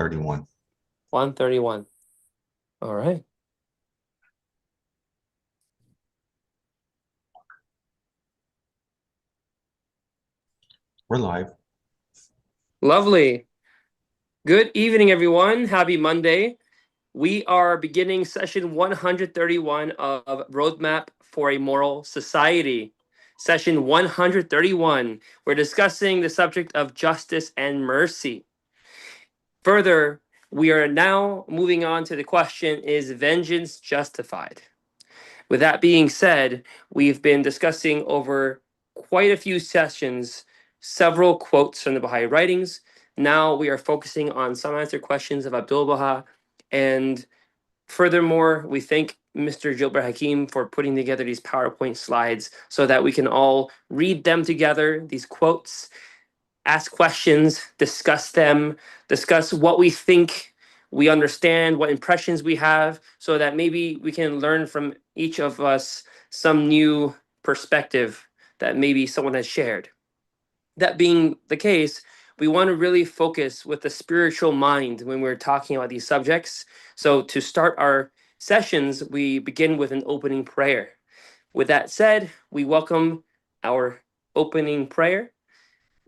131. 131. All right. We're live. Lovely. Good evening, everyone. Happy Monday. We are beginning session 131 of Roadmap for a Moral Society. Session 131. We're discussing the subject of justice and mercy. Further, we are now moving on to the question, is vengeance justified? With that being said, we've been discussing over quite a few sessions several quotes from the Baha'i writings. Now we are focusing on some answer questions of Abdu'l-Baha. And furthermore, we thank Mr. Gilbert Hakim for putting together these PowerPoint slides so that we can all read them together, these quotes, ask questions, discuss them, discuss what we think we understand, what impressions we have, so that maybe we can learn from each of us some new perspective that maybe someone has shared. That being the case, we want to really focus with the spiritual mind when we're talking about these subjects. So to start our sessions, we begin with an opening prayer. With that said, we welcome our opening prayer.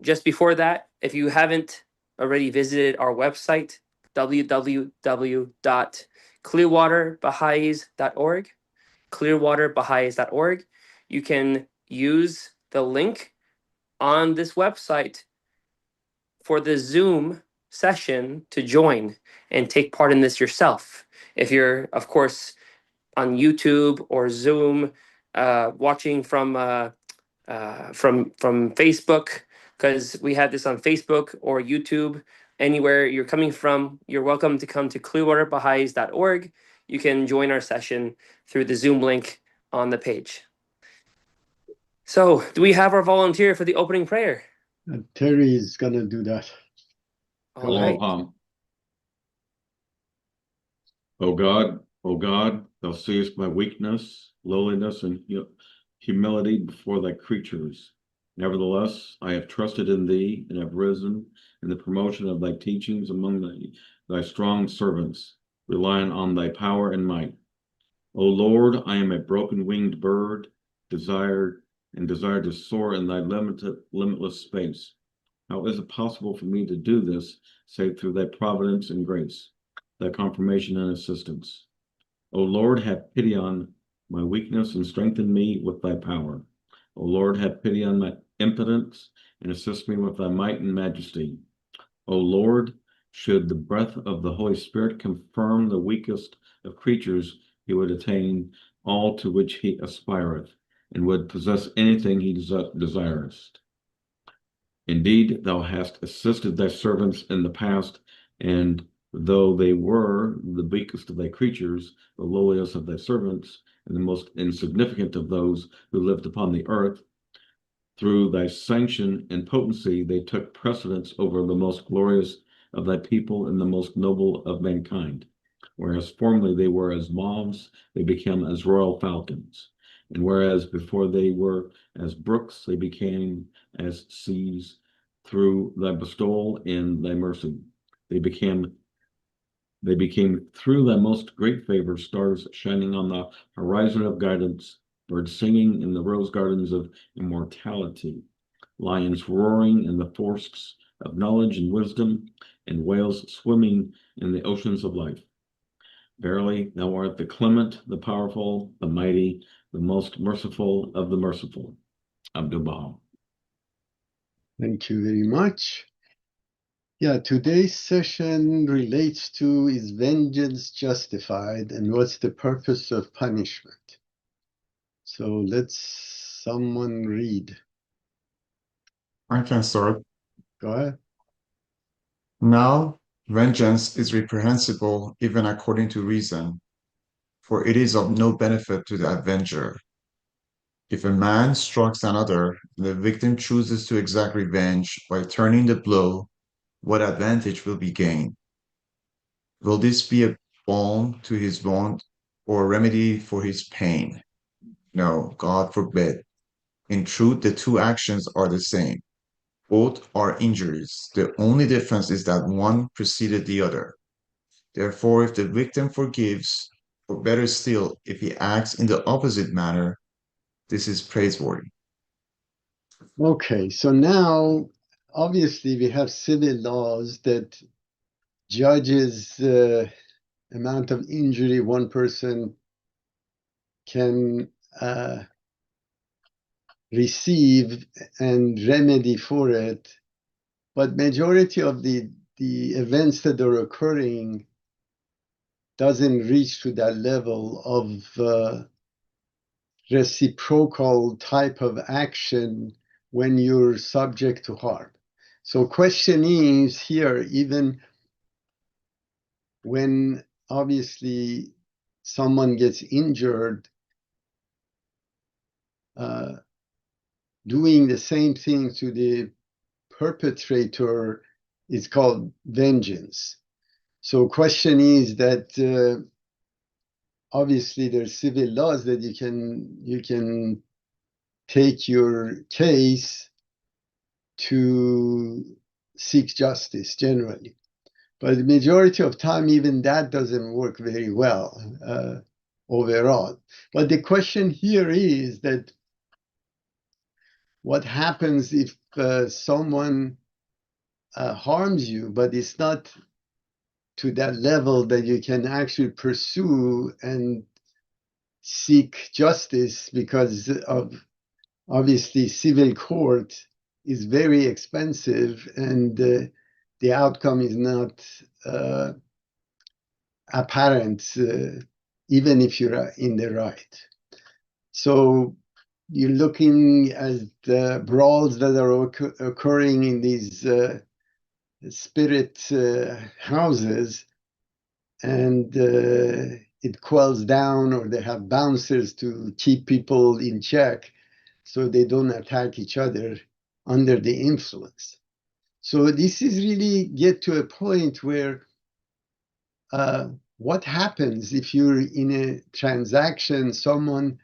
Just before that, if you haven't already visited our website, www.clearwaterbaha'is.org, clearwaterbaha'is.org, you can use the link on this website for the Zoom session to join and take part in this yourself. If you're, of course, on YouTube or Zoom, watching from Facebook, because we have this on Facebook or YouTube. Anywhere you're coming from, you're welcome to come to clearwaterbaha'is.org. You can join our session through the Zoom link on the page. So, do we have our volunteer for the opening prayer? Terry is going to do that. All right. O God, thou seest my weakness, lowliness, and humility before thy creatures. Nevertheless, I have trusted in thee and have risen in the promotion of thy teachings among thy strong servants, relying on thy power and might. O Lord, I am a broken-winged bird, desire to soar in thy limitless space. How is it possible for me to do this, save through thy providence and grace, thy confirmation and assistance? O Lord, have pity on my weakness and strengthen me with thy power. O Lord, have pity on my impotence and assist me with thy might and majesty. O Lord, should the breath of the Holy Spirit confirm the weakest of creatures, he would attain all to which he aspireth, and would possess anything he desireth. Indeed, thou hast assisted thy servants in the past, and though they were the weakest of thy creatures, the lowliest of thy servants, and the most insignificant of those who lived upon the earth, through thy sanction and potency they took precedence over the most glorious of thy people and the most noble of mankind. Whereas formerly they were as moths, they became as royal falcons. And whereas before they were as brooks, they became as seas through thy bestowal and thy mercy. They became through thy most great favor stars shining on the horizon of guidance, birds singing in the rose gardens of immortality, lions roaring in the forests of knowledge and wisdom, and whales swimming in the oceans of life. Verily, thou art the clement, the powerful, the mighty, the most merciful of the merciful. Abdu'l-Baha. Thank you very much. Yeah, today's session relates to, is vengeance justified, and what's the purpose of punishment? So let's someone read. I can start. Go ahead. Now, vengeance is reprehensible even according to reason, for it is of no benefit to the avenger. If a man strikes another, and the victim chooses to exact revenge by turning the blow, what advantage will be gained? Will this be a balm to his wound or a remedy for his pain? No, God forbid. In truth, the two actions are the same. Both are injuries. The only difference is that one preceded the other. Therefore, if the victim forgives, or better still, if he acts in the opposite manner, this is praiseworthy. Okay, so now obviously we have civil laws that judges the amount of injury one person can receive and remedy for it, but majority of the events that are occurring doesn't reach to that level of reciprocal type of action when you're subject to harm. So question is here, even when obviously someone gets injured, doing the same thing to the perpetrator is called vengeance. So question is that obviously there's civil laws that you can take your case to seek justice generally. But the majority of time, even that doesn't work very well overall. But the question here is that what happens if someone harms you, but it's not to that level that you can actually pursue and seek justice, because of obviously civil court is very expensive and the outcome is not apparent, even if you're in the right. So you're looking at the brawls that are occurring in these spirit houses, and it quells down, or they have bouncers to keep people in check so they don't attack each other under the influence. So this is really get to a point where what happens if you're in a transaction, someone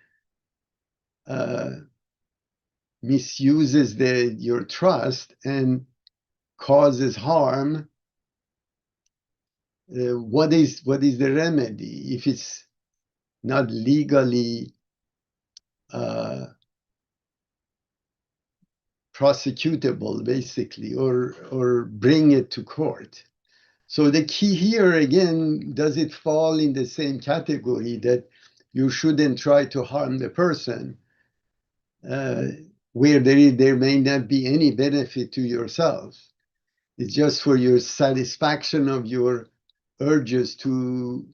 misuses your trust and causes harm? What is the remedy if it's not legally prosecutable, basically, or bring it to court? So the key here again, does it fall in the same category that you shouldn't try to harm the person, where there may not be any benefit to yourself? It's just for your satisfaction of your urges to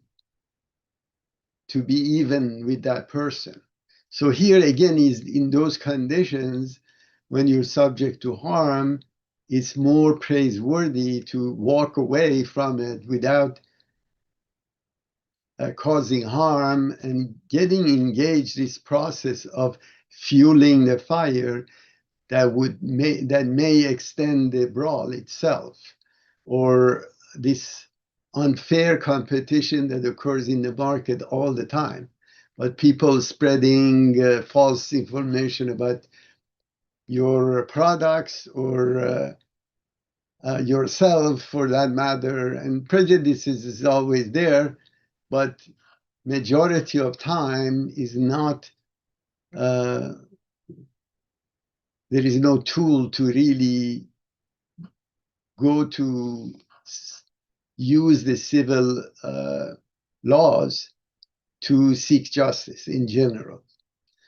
be even with that person. So here again is in those conditions, when you're subject to harm, it's more praiseworthy to walk away from it without causing harm and getting engaged this process of fueling the fire that may extend the brawl itself, or this unfair competition that occurs in the market all the time. But people spreading false information about your products or yourself, for that matter, and prejudices is always there, but majority of time is not. There is no tool to really go to use the civil laws to seek justice in general.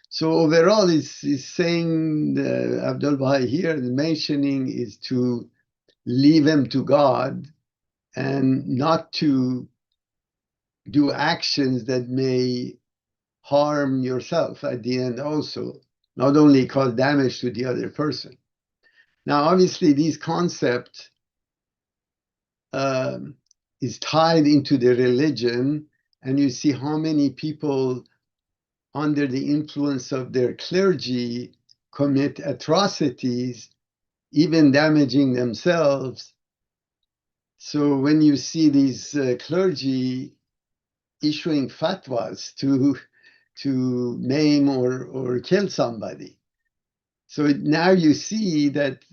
So overall, is saying Abdu'l-Baha here, the mentioning is to leave him to God and not to do actions that may harm yourself at the end also, not only cause damage to the other person. Now, obviously, these concepts is tied into the religion, and you see how many people under the influence of their clergy commit atrocities, even damaging themselves. So when you see these clergy issuing fatwas to maim or kill somebody, So now you see that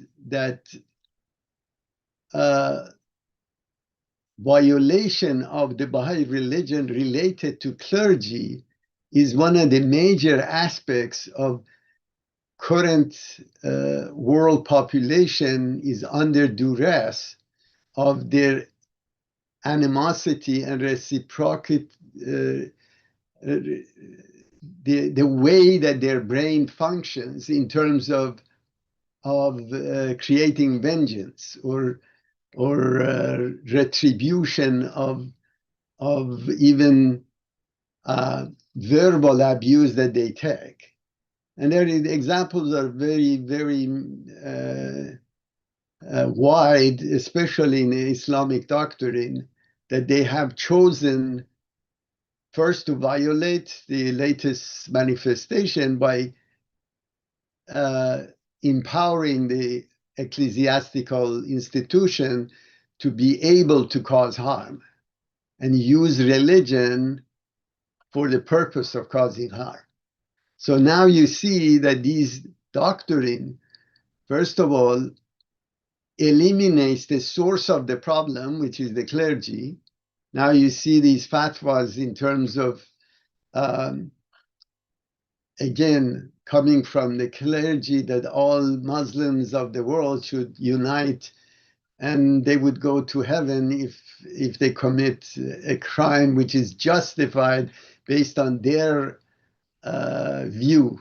violation of the Baha'i religion related to clergy is one of the major aspects of current world population is under duress of their animosity and reciprocity, the way that their brain functions in terms of creating vengeance or retribution of even verbal abuse that they take. And there is examples are very, very wide, especially in the Islamic doctrine, that they have chosen first to violate the latest manifestation by empowering the ecclesiastical institution to be able to cause harm and use religion for the purpose of causing harm. So now you see that these doctrine, first of all, eliminates the source of the problem, which is the clergy. Now you see these fatwas in terms of, again, coming from the clergy that all Muslims of the world should unite and they would go to heaven if they commit a crime which is justified based on their view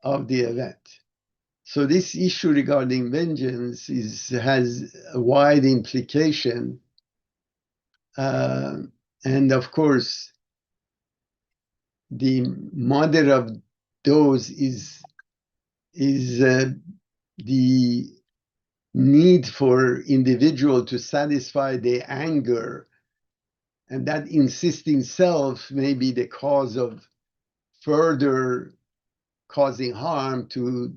of the event. So this issue regarding vengeance has a wide implication. And of course, the mother of those is the need for individual to satisfy their anger, and that insisting self may be the cause of further causing harm to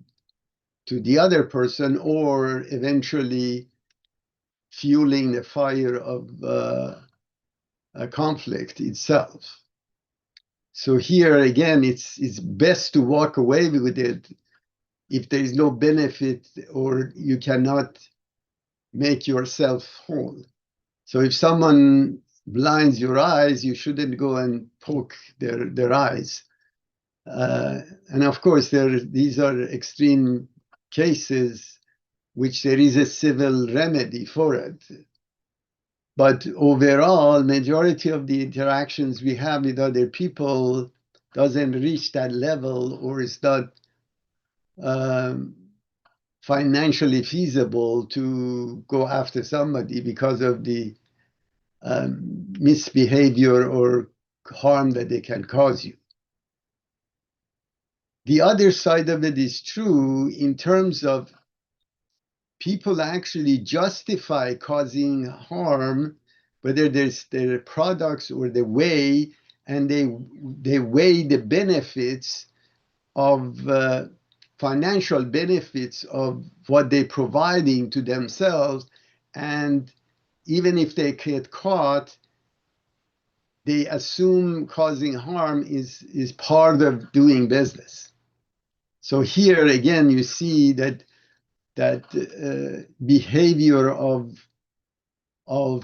the other person, or eventually fueling the fire of a conflict itself. So here again, it's best to walk away with it if there is no benefit or you cannot make yourself whole. So if someone blinds your eyes, you shouldn't go and poke their eyes. And of course, these are extreme cases which there is a civil remedy for it. But overall, majority of the interactions we have with other people doesn't reach that level, or is not financially feasible to go after somebody because of the misbehavior or harm that they can cause you. The other side of it is true in terms of people actually justify causing harm, whether there's their products or the way, and they weigh the benefits of financial benefits of what they're providing to themselves. And even if they get caught, they assume causing harm is part of doing business. So here again, you see that behavior of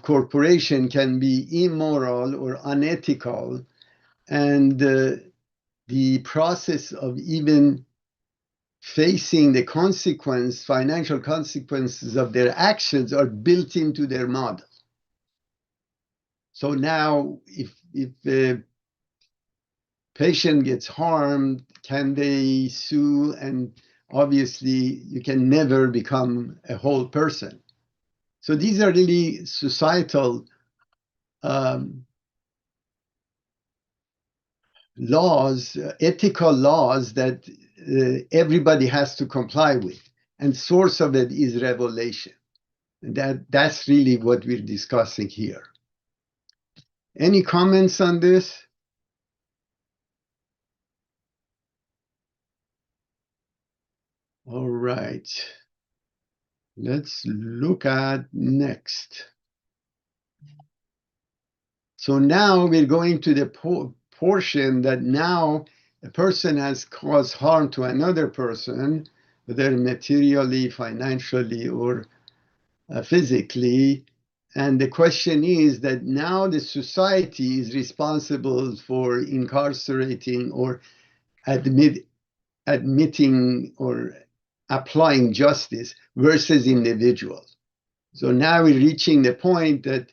corporation can be immoral or unethical, and the process of even facing the financial consequences of their actions are built into their model. So now if a patient gets harmed, can they sue? And obviously you can never become a whole person. So these are really societal laws, ethical laws that everybody has to comply with. And source of it is revelation. And that's really what we're discussing here. Any comments on this? All right. Let's look at next. So now we're going to the portion that now a person has caused harm to another person, whether materially, financially, or physically. And the question is that now the society is responsible for incarcerating or admitting or applying justice versus individuals. So now we're reaching the point that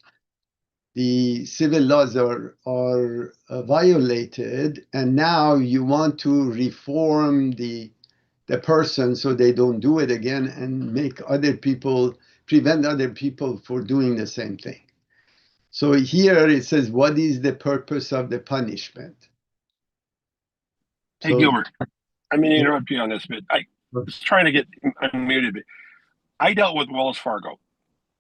the civil laws are violated, and now you want to reform the person so they don't do it again and make other people, prevent other people for doing the same thing. So here it says, what is the purpose of the punishment? Hey, Gilbert, I'm going to interrupt you on this, but I was trying to get unmuted. But I dealt with Wells Fargo,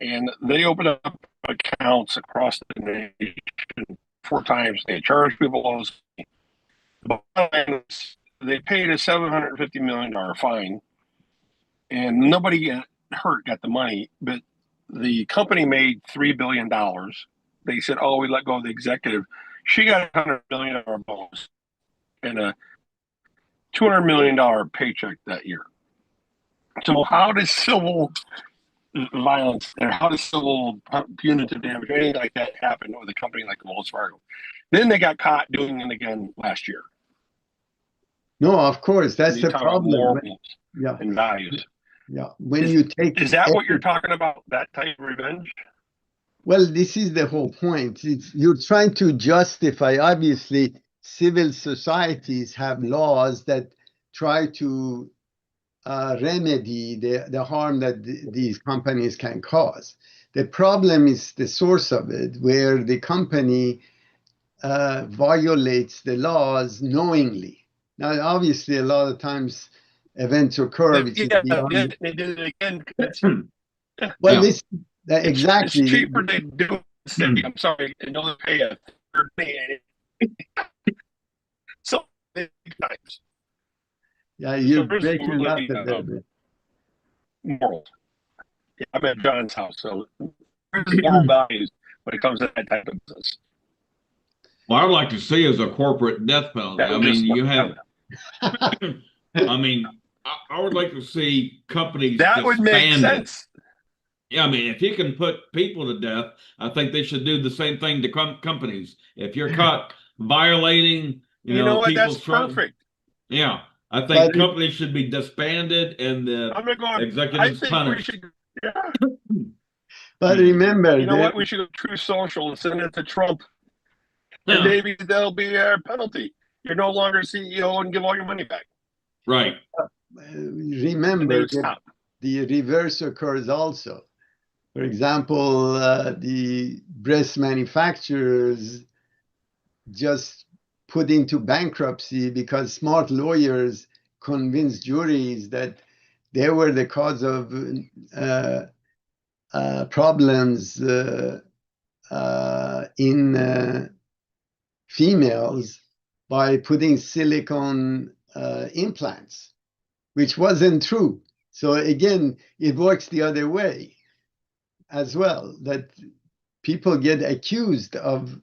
and they opened up accounts across the nation 4 times. They charged people loans. They paid a $750 million fine, and nobody got the money, but the company made $3 billion. They said, oh, we let go of the executive. She got a $100 million bonus and a $200 million paycheck that year. So how does civil violence and how does civil punitive damage or anything like that happen with a company like Wells Fargo? Then they got caught doing it again last year. No, of course, that's the problem. Yeah, and values. Yeah, when you take, is that what you're talking about? That type of revenge? Well, this is the whole point. You're trying to justify. Obviously, civil societies have laws that try to remedy the harm that these companies can cause. The problem is the source of it, where the company violates the laws knowingly. Now, obviously, a lot of times events occur. They did it again. Well, this exactly. It's cheaper to do. I'm sorry, and don't pay a third day. So many times. Yeah, you're breaking up a little bit. Morals. Yeah, I'm at John's house, so there's moral values when it comes to that type of business. What I'd like to see is a corporate death penalty. I mean, you have. I mean, I would like to see companies that would make sense. Yeah, I mean, if you can put people to death, I think they should do the same thing to companies. If you're caught violating, you know what? That's perfect. Yeah, I think companies should be disbanded and the executives punished. But remember, you know what? We should go True Social and send it to Trump. Yeah. And maybe there'll be a penalty. You're no longer CEO and give all your money back. Right. Remember, the reverse occurs also. For example, the breast manufacturers just put into bankruptcy because smart lawyers convinced juries that they were the cause of problems in females by putting silicone implants, which wasn't true. So again, it works the other way as well, that people get accused of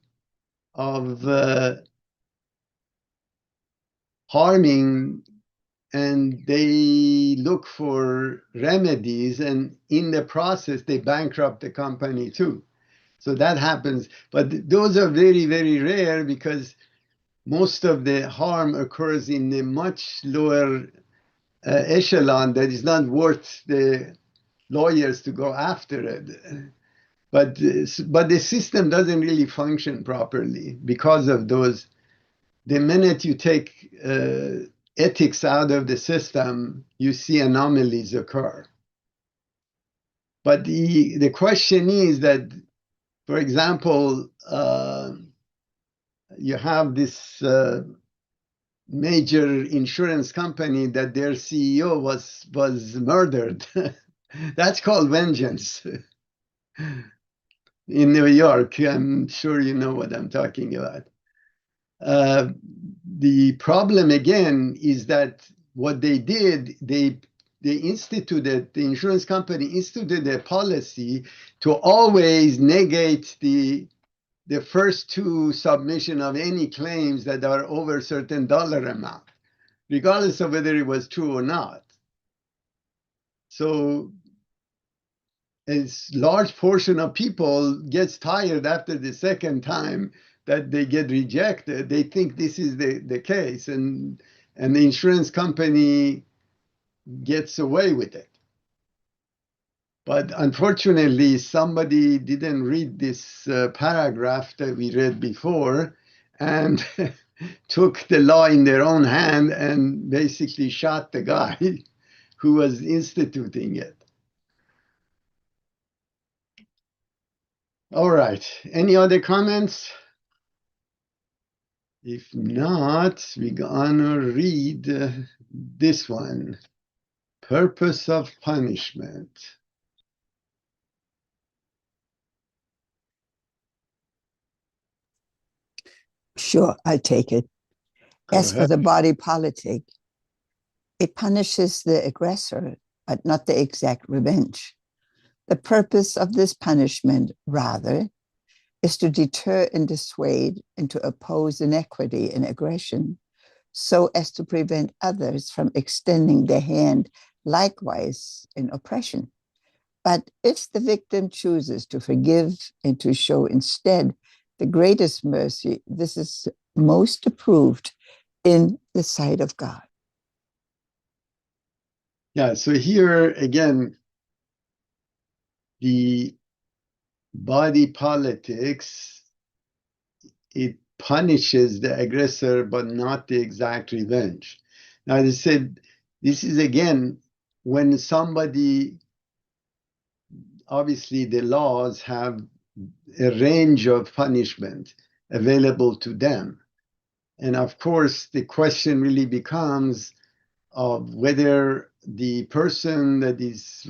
harming, and they look for remedies, and in the process, they bankrupt the company too. So that happens, but those are very, very rare because most of the harm occurs in a much lower echelon that is not worth the lawyers to go after it. But the system doesn't really function properly because of those. The minute you take ethics out of the system, you see anomalies occur. But the question is that, for example, you have this major insurance company that their CEO was murdered. That's called vengeance. In New York, I'm sure you know what I'm talking about. The problem again is that what they did, the insurance company instituted a policy to always negate the first 2 submission of any claims that are over a certain dollar amount, regardless of whether it was true or not. So a large portion of people gets tired after the second time that they get rejected. They think this is the case, and the insurance company gets away with it. But unfortunately, somebody didn't read this paragraph that we read before and took the law in their own hand and basically shot the guy who was instituting it. All right. Any other comments? If not, we're gonna read this one. Purpose of punishment. Sure, I take it. Go As for ahead. the body politic, it punishes the aggressor, but not the exact revenge. The purpose of this punishment, rather, is to deter and dissuade and to oppose inequity and aggression so as to prevent others from extending their hand likewise in oppression. But if the victim chooses to forgive and to show instead the greatest mercy, this is most approved in the sight of God. Yeah, so here again, the body politics, it punishes the aggressor, but not the exact revenge. Now, as I said, this is again, when somebody, obviously the laws have a range of punishment available to them. And of course, the question really becomes of whether the person that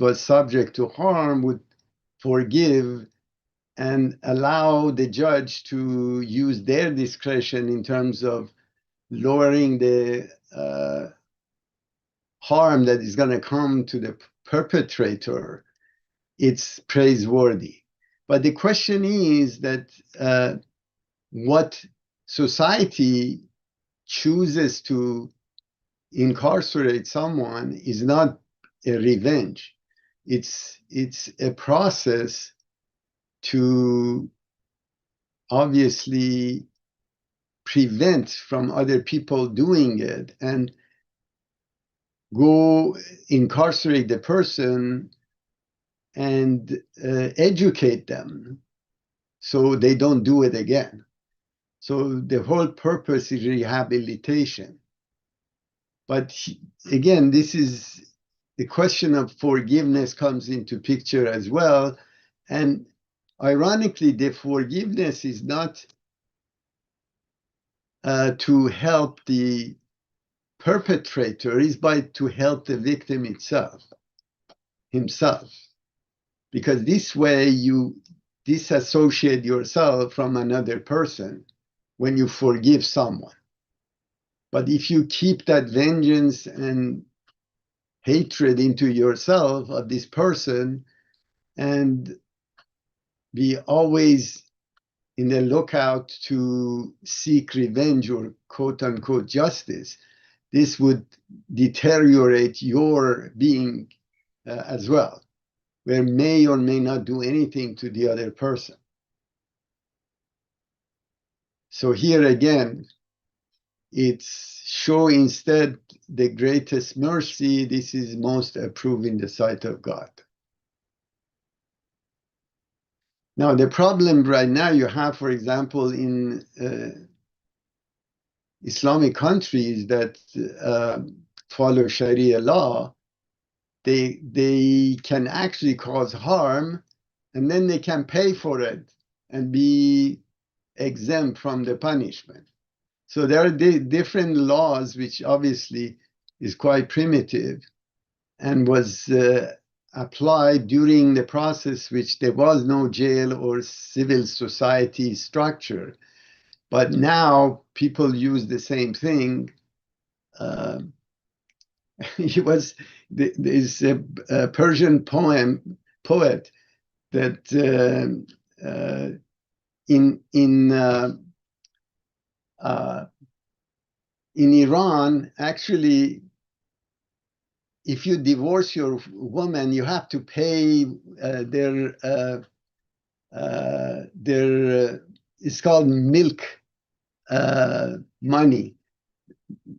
was subject to harm would forgive and allow the judge to use their discretion in terms of lowering the harm that is going to come to the perpetrator. It's praiseworthy. But the question is that what society chooses to incarcerate someone is not a revenge. It's a process to obviously prevent from other people doing it and go incarcerate the person and educate them so they don't do it again. So the whole purpose is rehabilitation. But again, this is the question of forgiveness comes into picture as well. And ironically, the forgiveness is not to help the perpetrator, is to help the victim himself. Because this way you disassociate yourself from another person when you forgive someone. But if you keep that vengeance and hatred into yourself of this person and be always in the lookout to seek revenge or quote unquote justice, this would deteriorate your being as well, where may or may not do anything to the other person. So here again, it's show instead the greatest mercy. This is most approved in the sight of God. Now, the problem right now you have, for example, in Islamic countries that follow Sharia law, they can actually cause harm and then they can pay for it and be exempt from the punishment. So there are different laws, which obviously is quite primitive and was applied during the process which there was no jail or civil society structure. But now people use the same thing. There's a Persian poet that in Iran, actually, if you divorce your woman, you have to pay their it's called milk money.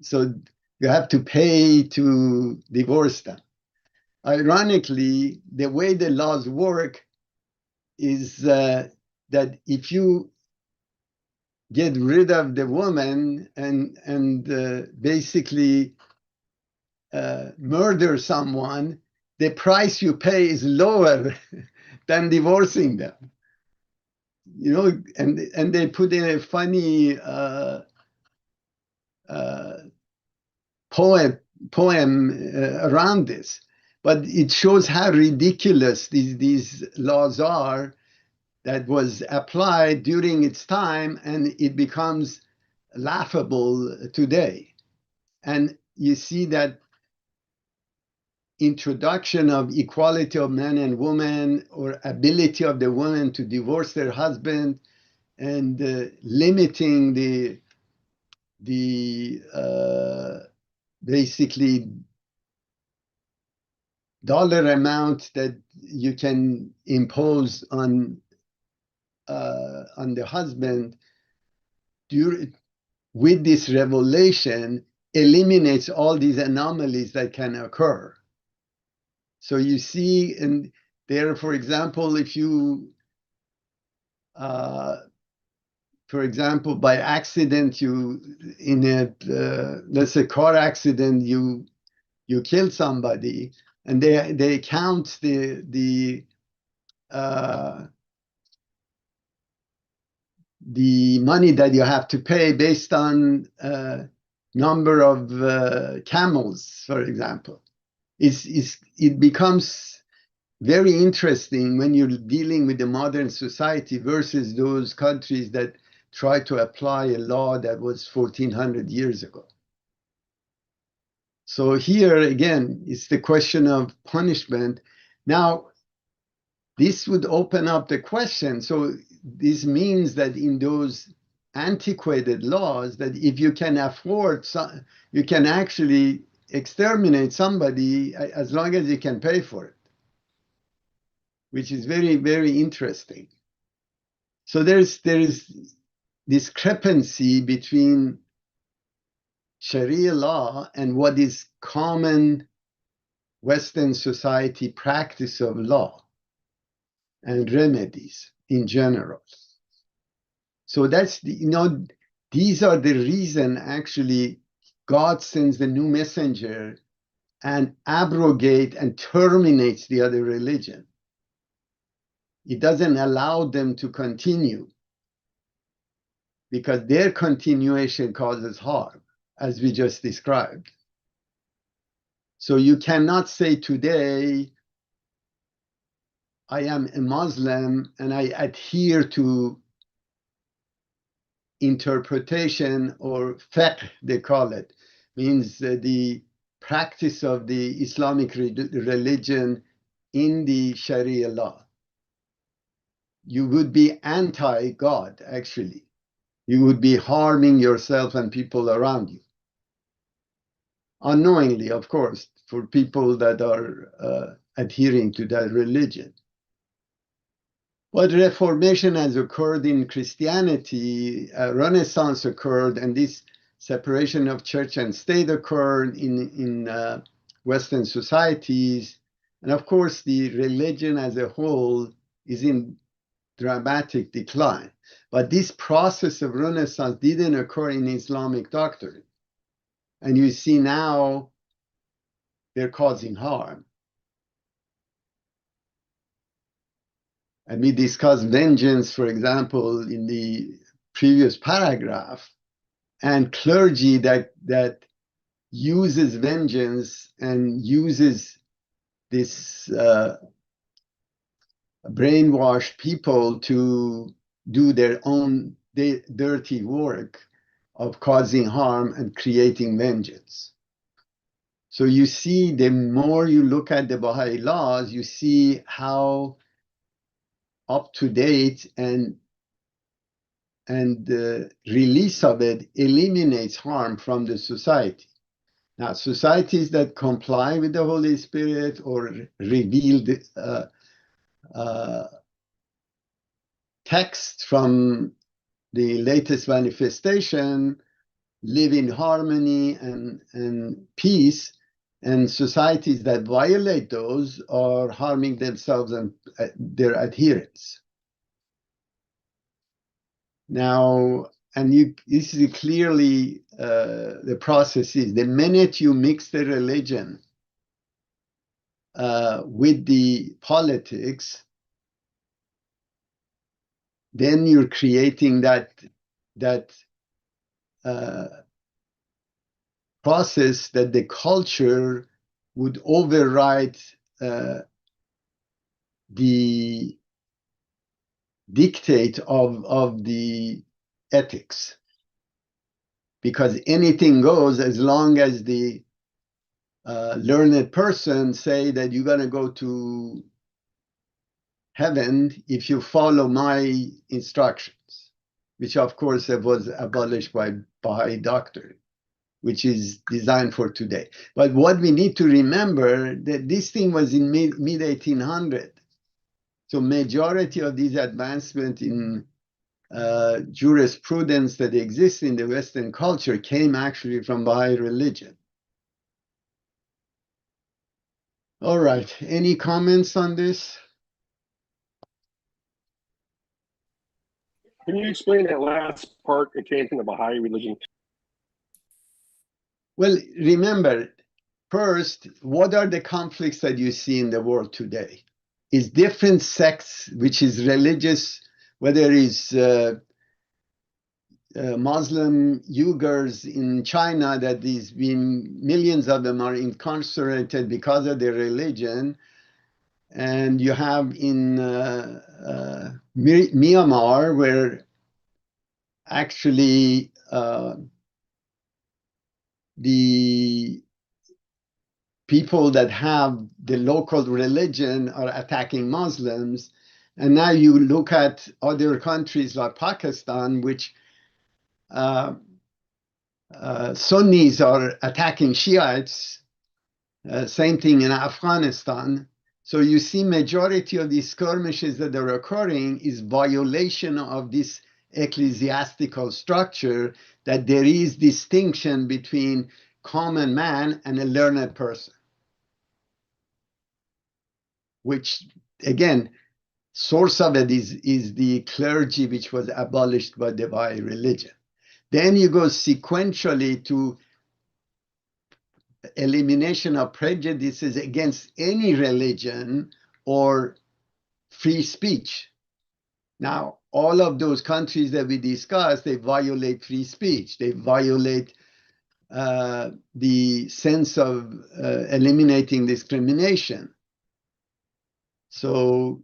So you have to pay to divorce them. Ironically, the way the laws work is that if you get rid of the woman and basically murder someone, the price you pay is lower than divorcing them. You know, and they put in a funny poem around this, but it shows how ridiculous these laws are that was applied during its time, and it becomes laughable today. And you see that introduction of equality of men and women, or ability of the women to divorce their husband, and limiting the basically dollar amount that you can impose on the husband with this revelation eliminates all these anomalies that can occur. So you see, and there, for example, if you, for example, by accident, you in a let's say car accident, you kill somebody, and they count the money that you have to pay based on number of camels, for example. It becomes very interesting when you're dealing with the modern society versus those countries that try to apply a law that was 1400 years ago. So here again, it's the question of punishment. Now, this would open up the question. So this means that in those antiquated laws, that if you can afford, you can actually exterminate somebody as long as you can pay for it, which is very, very interesting. So there is discrepancy between Sharia law and what is common Western society practice of law and remedies in general. So that's these are the reason actually God sends the new messenger and abrogate and terminates the other religion. It doesn't allow them to continue because their continuation causes harm, as we just described. So you cannot say today, I am a Muslim and I adhere to interpretation, or fiqh they call it, means the practice of the Islamic religion in the Sharia law. You would be anti-God, actually. You would be harming yourself and people around you. Unknowingly, of course, for people that are adhering to that religion. But Reformation has occurred in Christianity, Renaissance occurred, and this separation of church and state occurred in Western societies. And of course, the religion as a whole is in dramatic decline. But this process of Renaissance didn't occur in Islamic doctrine. And you see now they're causing harm. And we discussed vengeance, for example, in the previous paragraph, and clergy that uses vengeance and uses this brainwashed people to do their own dirty work of causing harm and creating vengeance. So you see, the more you look at the Baha'i laws, you see how up to date and the release of it eliminates harm from the society. Now, societies that comply with the Holy Spirit or revealed text from the latest manifestation live in harmony and peace, and societies that violate those are harming themselves and their adherents. Now, this is clearly the process is the minute you mix the religion with the politics, then you're creating that process that the culture would override the dictate of the ethics, because anything goes as long as the learned person say that you're going to go to heaven if you follow my instructions, which of course was abolished by Baha'i doctrine, which is designed for today. But what we need to remember that this thing was in mid 1800. So majority of these advancements in jurisprudence that exists in the Western culture came actually from Baha'i religion. All right, any comments on this? Can you explain that last part that came from the Baha'i religion? Well, remember, first, what are the conflicts that you see in the world today? Is different sects, which is religious, whether it's Muslim Uyghurs in China, that is being millions of them are incarcerated because of their religion, and you have in Myanmar where actually the people that have the local religion are attacking Muslims. And now you look at other countries like Pakistan, which Sunnis are attacking Shiites. Same thing in Afghanistan. So you see majority of these skirmishes that are occurring is violation of this ecclesiastical structure, that there is distinction between common man and a learned person, which again, source of it is the clergy, which was abolished by the Baha'i religion. Then you go sequentially to elimination of prejudices against any religion or free speech. Now, all of those countries that we discussed, they violate free speech. They violate the sense of eliminating discrimination. So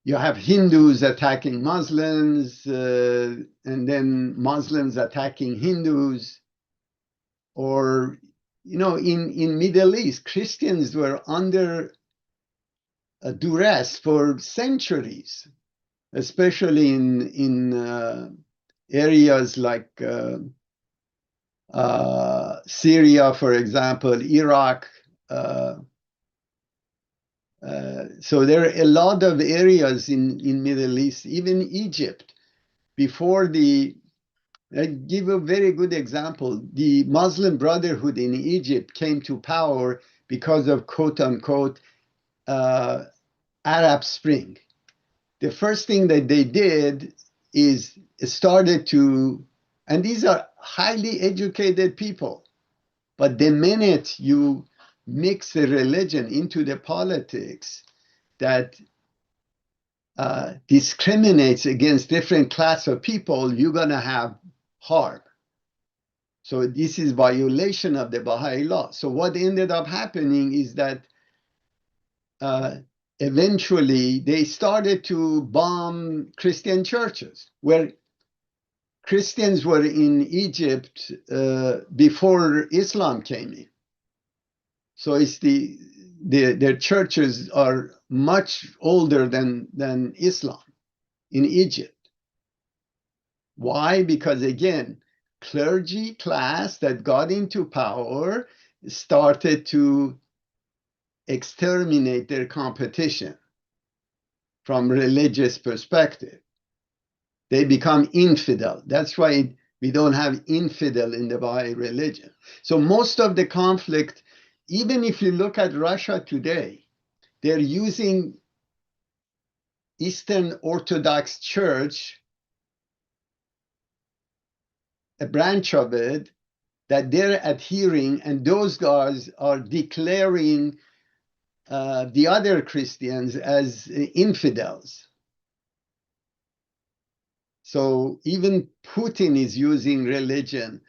you have Hindus attacking Muslims, and then Muslims attacking Hindus. Or, you know, in Middle East, Christians were under duress for centuries, especially in areas like Syria, for example, Iraq. So there are a lot of areas in Middle East, even Egypt. Before I give a very good example. The Muslim Brotherhood in Egypt came to power because of quote unquote Arab Spring. The first thing that they did is started to, and these are highly educated people, but the minute you mix the religion into the politics that discriminates against different class of people, you're going to have harm. So this is violation of the Baha'i law. So what ended up happening is that eventually they started to bomb Christian churches, where Christians were in Egypt before Islam came in. So it's their churches are much older than Islam in Egypt. Why? Because again, clergy class that got into power started to exterminate their competition from religious perspective. They become infidel. That's why we don't have infidel in the Baha'i religion. So most of the conflict, even if you look at Russia today, they're using Eastern Orthodox Church, a branch of it, that they're adhering, and those guys are declaring the other Christians as infidels. So even Putin is using religion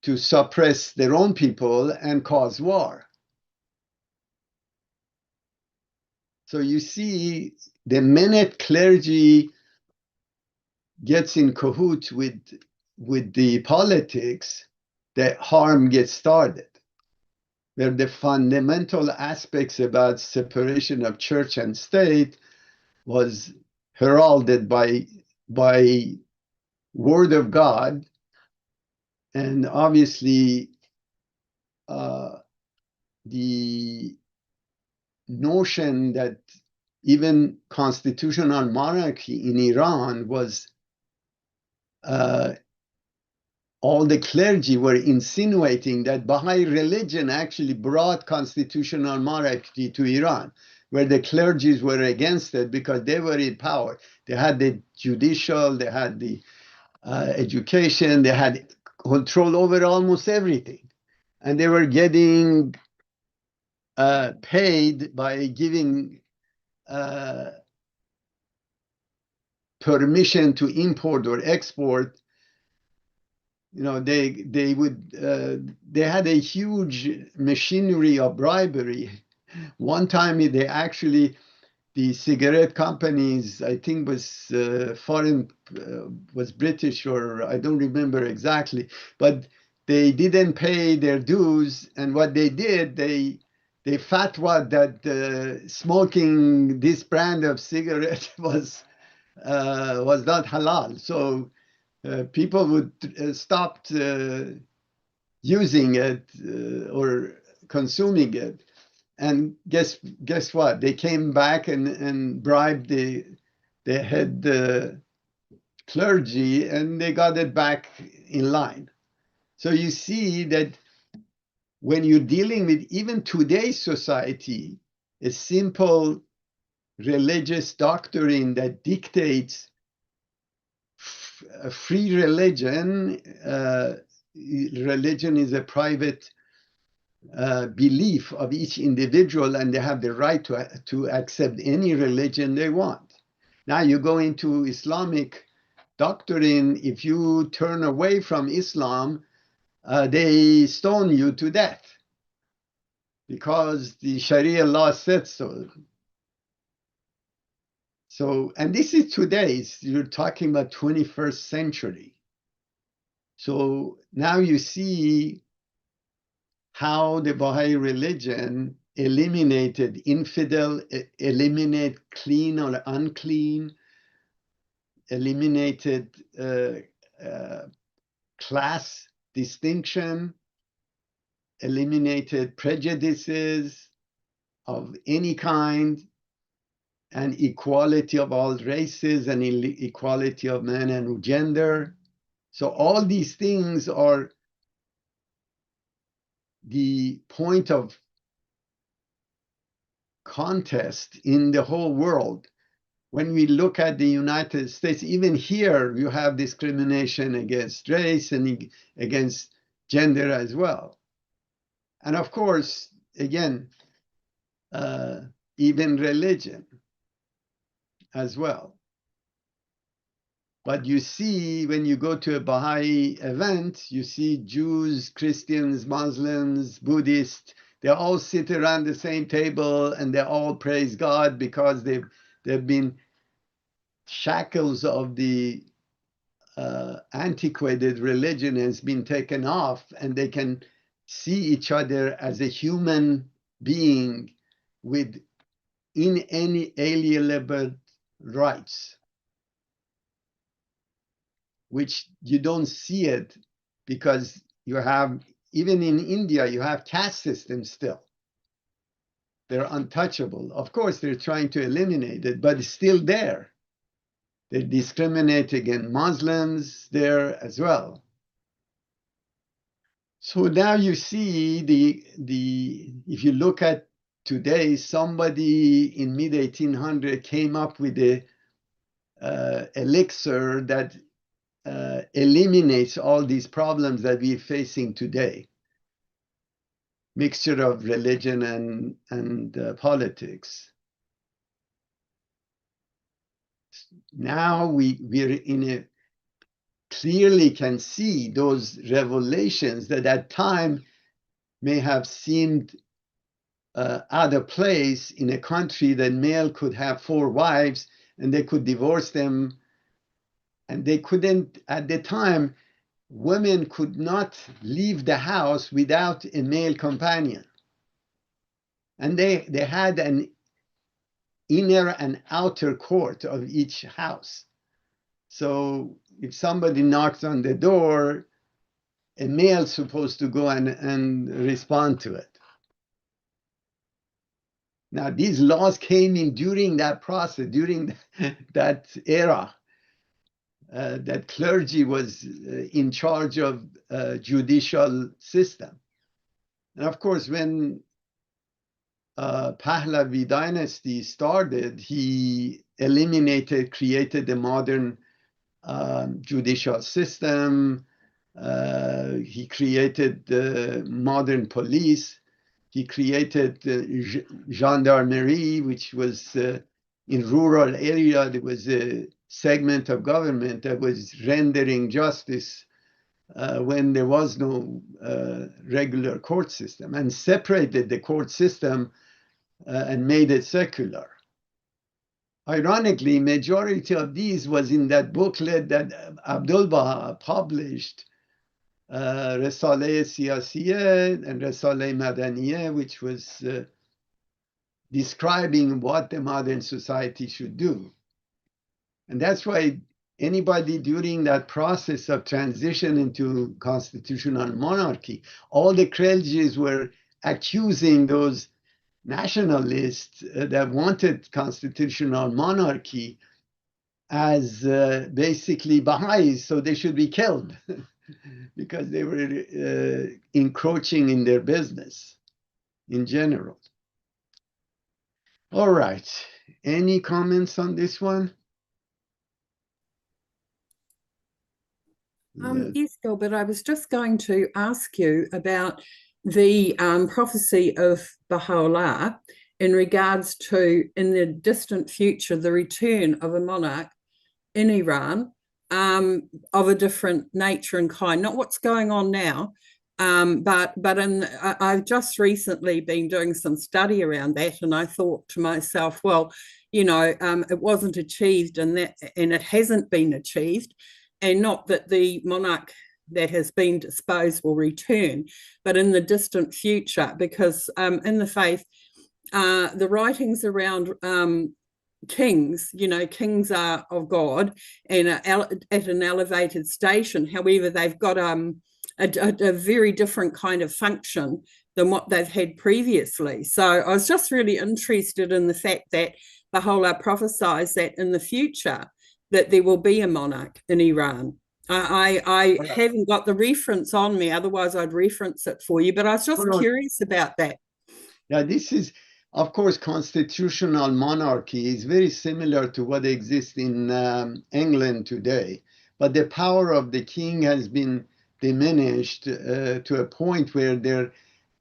to suppress their own people and cause war. So you see, the minute clergy gets in cahoots with the politics, the harm gets started. Where the fundamental aspects about separation of church and state was heralded by word of God, and obviously the notion that even constitutional monarchy in Iran was all the clergy were insinuating that Baha'i religion actually brought constitutional monarchy to Iran, where the clergies were against it because they were in power. They had the judicial, they had the education, they had control over almost everything. And they were getting paid by giving permission to import or export. You know, they had a huge machinery of bribery. One time they actually, the cigarette companies, I think was was British, or I don't remember exactly, but they didn't pay their dues, and what they did, they fatwa that smoking this brand of cigarette was not halal. So people would stop using it or consuming it. And guess what? They came back and bribed the head clergy, and they got it back in line. So you see that when you're dealing with even today's society, a simple religious doctrine that dictates a free religion, religion is a private belief of each individual, and they have the right to accept any religion they want. Now you go into Islamic doctrine, if you turn away from Islam, they stone you to death because the Sharia law said so. So, and this is today's, you're talking about 21st century. So now you see how the Baha'i religion eliminated infidel, eliminated clean or unclean, eliminated class distinction, eliminated prejudices of any kind, and equality of all races and equality of man and gender. So all these things are the point of contest in the whole world. When we look at the United States, even here you have discrimination against race and against gender as well. And of course, again, even religion as well. But you see, when you go to a Baha'i event, you see Jews, Christians, Muslims, Buddhists, they all sit around the same table and they all praise God because they've been shackles of the antiquated religion has been taken off, and they can see each other as a human being with inalienable rights, which you don't see it because you have, even in India, you have caste systems still. They're untouchable. Of course, they're trying to eliminate it, but it's still there. They discriminate against Muslims there as well. So now you see if you look at today, somebody in mid-1800 came up with a elixir that eliminates all these problems that we're facing today. Mixture of religion and politics. Now we're in a, clearly can see those revelations that at time may have seemed out of place in a country that male could have 4 wives and they could divorce them, and they couldn't, at the time, women could not leave the house without a male companion. And they had an inner and outer court of each house. So if somebody knocks on the door, a male's supposed to go and respond to it. Now, these laws came in during that process, during that era, that clergy was in charge of judicial system. And of course, when Pahlavi dynasty started, he created a modern judicial system. He created the modern police. He created gendarmerie, which was in rural area. There was a segment of government that was rendering justice when there was no regular court system, and separated the court system and made it secular. Ironically, majority of these was in that booklet that Abdu'l-Baha published, Risale Siyasiyye and Risale Madaniyye, which was describing what the modern society should do. And that's why anybody during that process of transition into constitutional monarchy, all the clergies were accusing those nationalists that wanted constitutional monarchy as basically Baha'is, so they should be killed because they were encroaching in their business in general. All right, any comments on this one? Yes, Gilbert, I was just going to ask you about the prophecy of Baha'u'llah in regards to, in the distant future, the return of a monarch in Iran of a different nature and kind, not what's going on now, but I've just recently been doing some study around that, and I thought to myself, well, you know, it wasn't achieved, and it hasn't been achieved. And not that the monarch that has been disposed will return, but in the distant future, because in the faith, the writings around kings, you know, kings are of God and are at an elevated station. However, they've got a very different kind of function than what they've had previously. So I was just really interested in the fact that Baha'u'llah prophesies that in the future, that there will be a monarch in Iran. I haven't got the reference on me, otherwise I'd reference it for you, but I was just curious about that. Yeah, this is, of course, constitutional monarchy is very similar to what exists in England today, but the power of the king has been diminished to a point where they're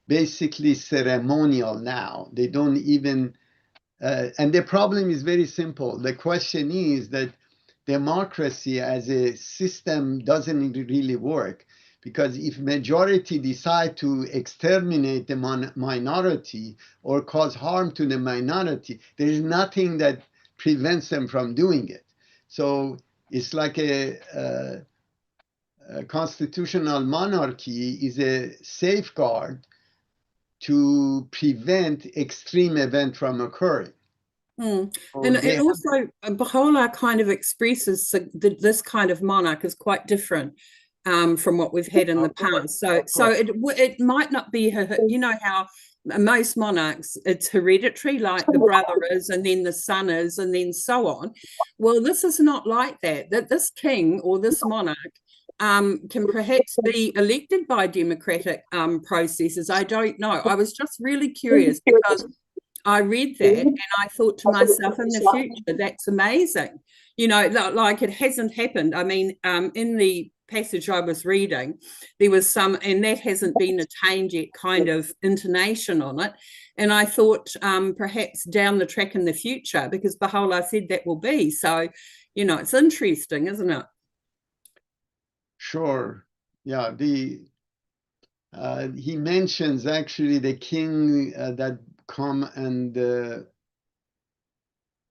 basically ceremonial now. They don't even, and the problem is very simple. The question is that democracy as a system doesn't really work, because if majority decide to exterminate the minority or cause harm to the minority, there is nothing that prevents them from doing it. So it's like a constitutional monarchy is a safeguard to prevent extreme event from occurring. And also, Baha'u'llah kind of expresses this kind of monarch is quite different from what we've had in the past. So it might not be, you know how most monarchs, it's hereditary, like the brother is, and then the son is, and then so on. Well, this is not like that. That this king or this monarch can perhaps be elected by democratic processes. I don't know. I was just really curious because I read that and I thought to myself, in the future, that's amazing. You know, like it hasn't happened. I mean, in the passage I was reading, there was some, and that hasn't been attained yet, kind of intonation on it. And I thought perhaps down the track in the future, because Baha'u'llah said that will be. So, you know, it's interesting, isn't it? Sure. Yeah. He mentions actually the king that come and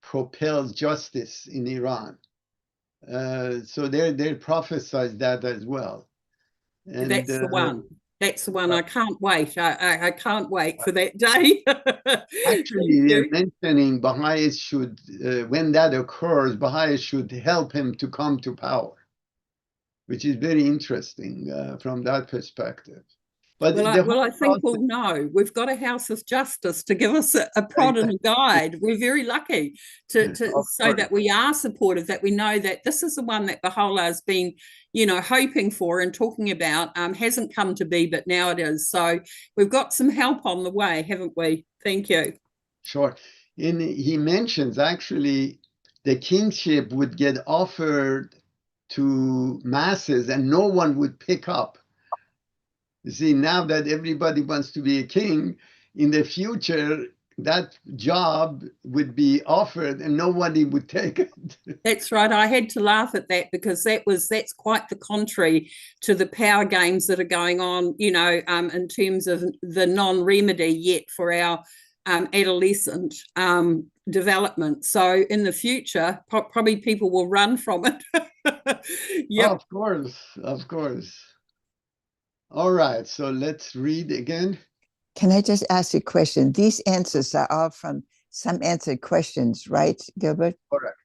propels justice in Iran. So they prophesied that as well. And that's the one. That's the one. I can't wait. I can't wait for that day. Actually, they're mentioning Baha'is should, when that occurs, Baha'is should help him to come to power, which is very interesting from that perspective. But well, I think we'll know. We've got a House of Justice to give us a prod and a guide. We're very lucky to so that we are supportive, that we know that this is the one that Baha'u'llah has been, you know, hoping for and talking about, hasn't come to be, but now it is. So we've got some help on the way, haven't we? Thank you. Sure. He mentions actually the kingship would get offered to masses and no one would pick up. You see, now that everybody wants to be a king, in the future, that job would be offered and nobody would take it. That's right. I had to laugh at that because that's quite the contrary to the power games that are going on, you know, in terms of the non-remedy yet for our adolescent development. So in the future, probably people will run from it. Yeah, of course, of course. All right, so let's read again. Can I just ask a question? These answers are all from some answered questions, right, Gilbert? Correct.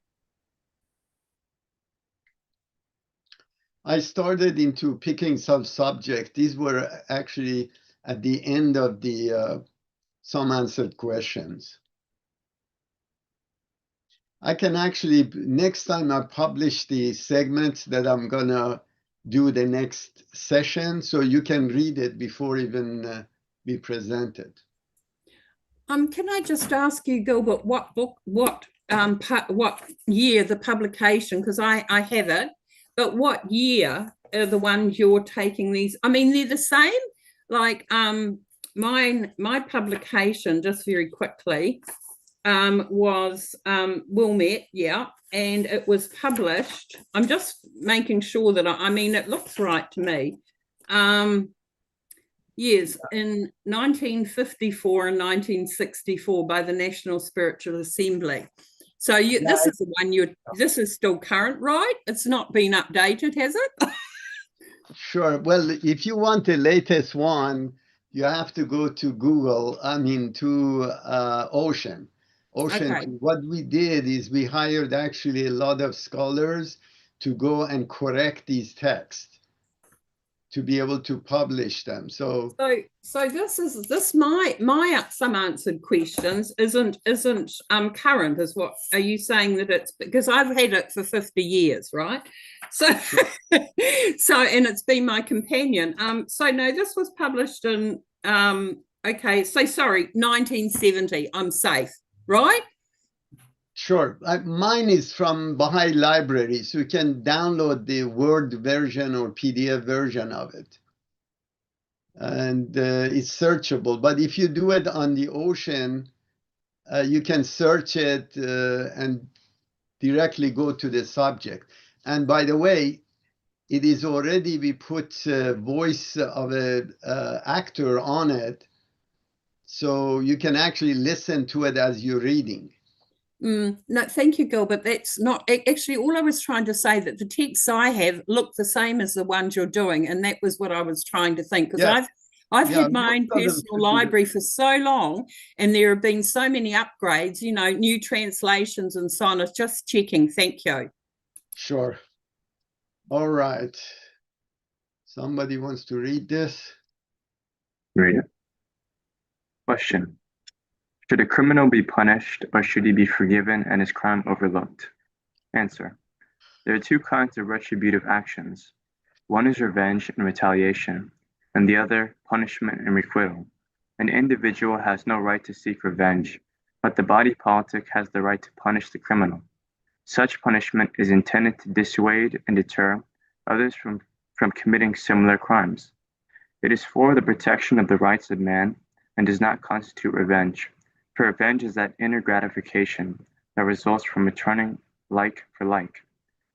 I started into picking some subject. These were actually at the end of the some answered questions. I can actually, next time I publish the segments that I'm gonna do the next session, so you can read it before even be presented. Can I just ask you, Gilbert, what book, what year the publication? Because I have it, but what year are the ones you're taking these? I mean, they're the same. Like my publication, just very quickly, was Wilmette, yeah, and it was published. I'm just making sure that I mean it looks right to me. Yes, in 1954 and 1964 by the National Spiritual Assembly. So this is the one this is still current, right? It's not been updated, has it? Sure. Well, if you want the latest one, you have to go to Google, I mean, to Ocean. Okay. What we did is we hired actually a lot of scholars to go and correct these texts to be able to publish them. So this my some answered questions isn't current, is what are you saying that it's, because I've had it for 50 years, right? So so and it's been my companion. So no, this was published in okay, so sorry, 1970. I'm safe, right? Sure. Mine is from Baha'i Library, so you can download the Word version or PDF version of it. And it's searchable. But if you do it on the Ocean, you can search it and directly go to the subject. And by the way, it is already, we put voice of an actor on it. So you can actually listen to it as you're reading. No, thank you, Gilbert. That's not actually all I was trying to say, that the texts I have look the same as the ones you're doing, and that was what I was trying to think, because I've had my own personal library for so long, and there have been so many upgrades, you know, new translations and so on. It's just checking. Thank you. Sure. All right. Somebody wants to read this? Read it. Question. Should a criminal be punished or should he be forgiven and his crime overlooked? Answer. There are two kinds of retributive actions. One is revenge and retaliation, and the other, punishment and requital. An individual has no right to seek revenge, but the body politic has the right to punish the criminal. Such punishment is intended to dissuade and deter others from committing similar crimes. It is for the protection of the rights of man and does not constitute revenge, for revenge is that inner gratification that results from returning like for like.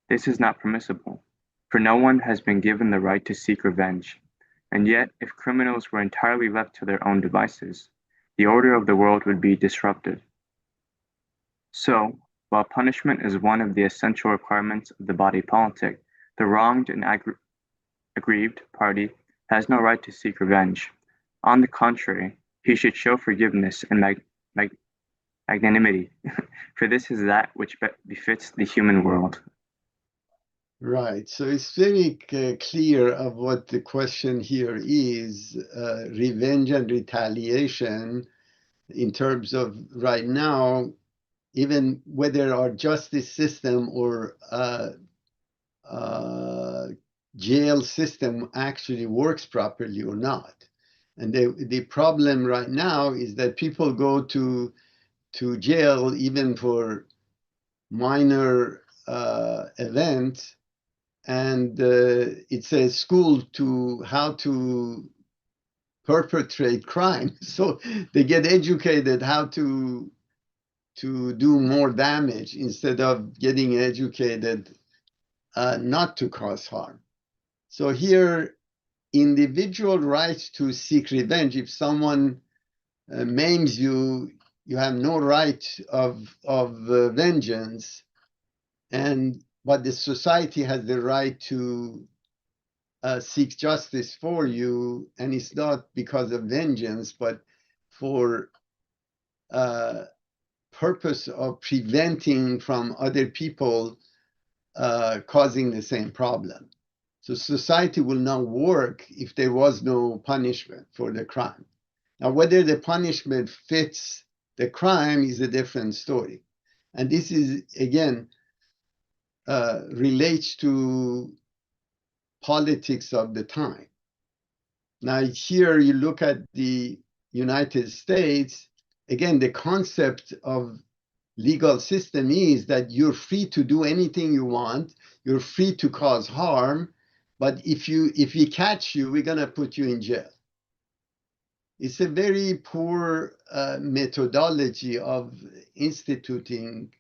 This is not permissible, for no one has been given the right to seek revenge. And yet, if criminals were entirely left to their own devices, the order of the world would be disrupted. So, while punishment is one of the essential requirements of the body politic, the wronged and aggrieved party has no right to seek revenge. On the contrary, he should show forgiveness and magnanimity, for this is that which befits the human world. Right. So it's very clear of what the question here is, revenge and retaliation in terms of right now, even whether our justice system or jail system actually works properly or not. And the problem right now is that people go to jail even for minor events, and it's a school to how to perpetrate crime. So they get educated how to do more damage instead of getting educated not to cause harm. So here, individual rights to seek revenge. If someone maims you, you have no right of vengeance, but the society has the right to seek justice for you, and it's not because of vengeance, but for purpose of preventing from other people causing the same problem. So society will not work if there was no punishment for the crime. Now, whether the punishment fits the crime is a different story. And this is, again, relates to politics of the time. Now, here you look at the United States, again, the concept of legal system is that you're free to do anything you want, you're free to cause harm, but if we catch you, we're gonna put you in jail. It's a very poor methodology of instituting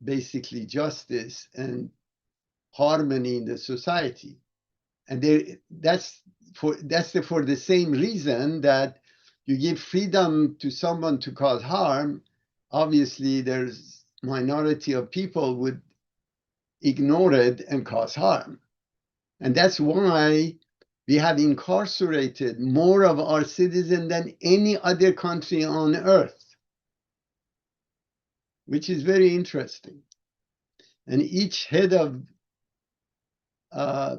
basically justice and harmony in the society. And that's for the same reason that you give freedom to someone to cause harm. Obviously, there's minority of people would ignore it and cause harm. And that's why we have incarcerated more of our citizens than any other country on earth, which is very interesting. And each head of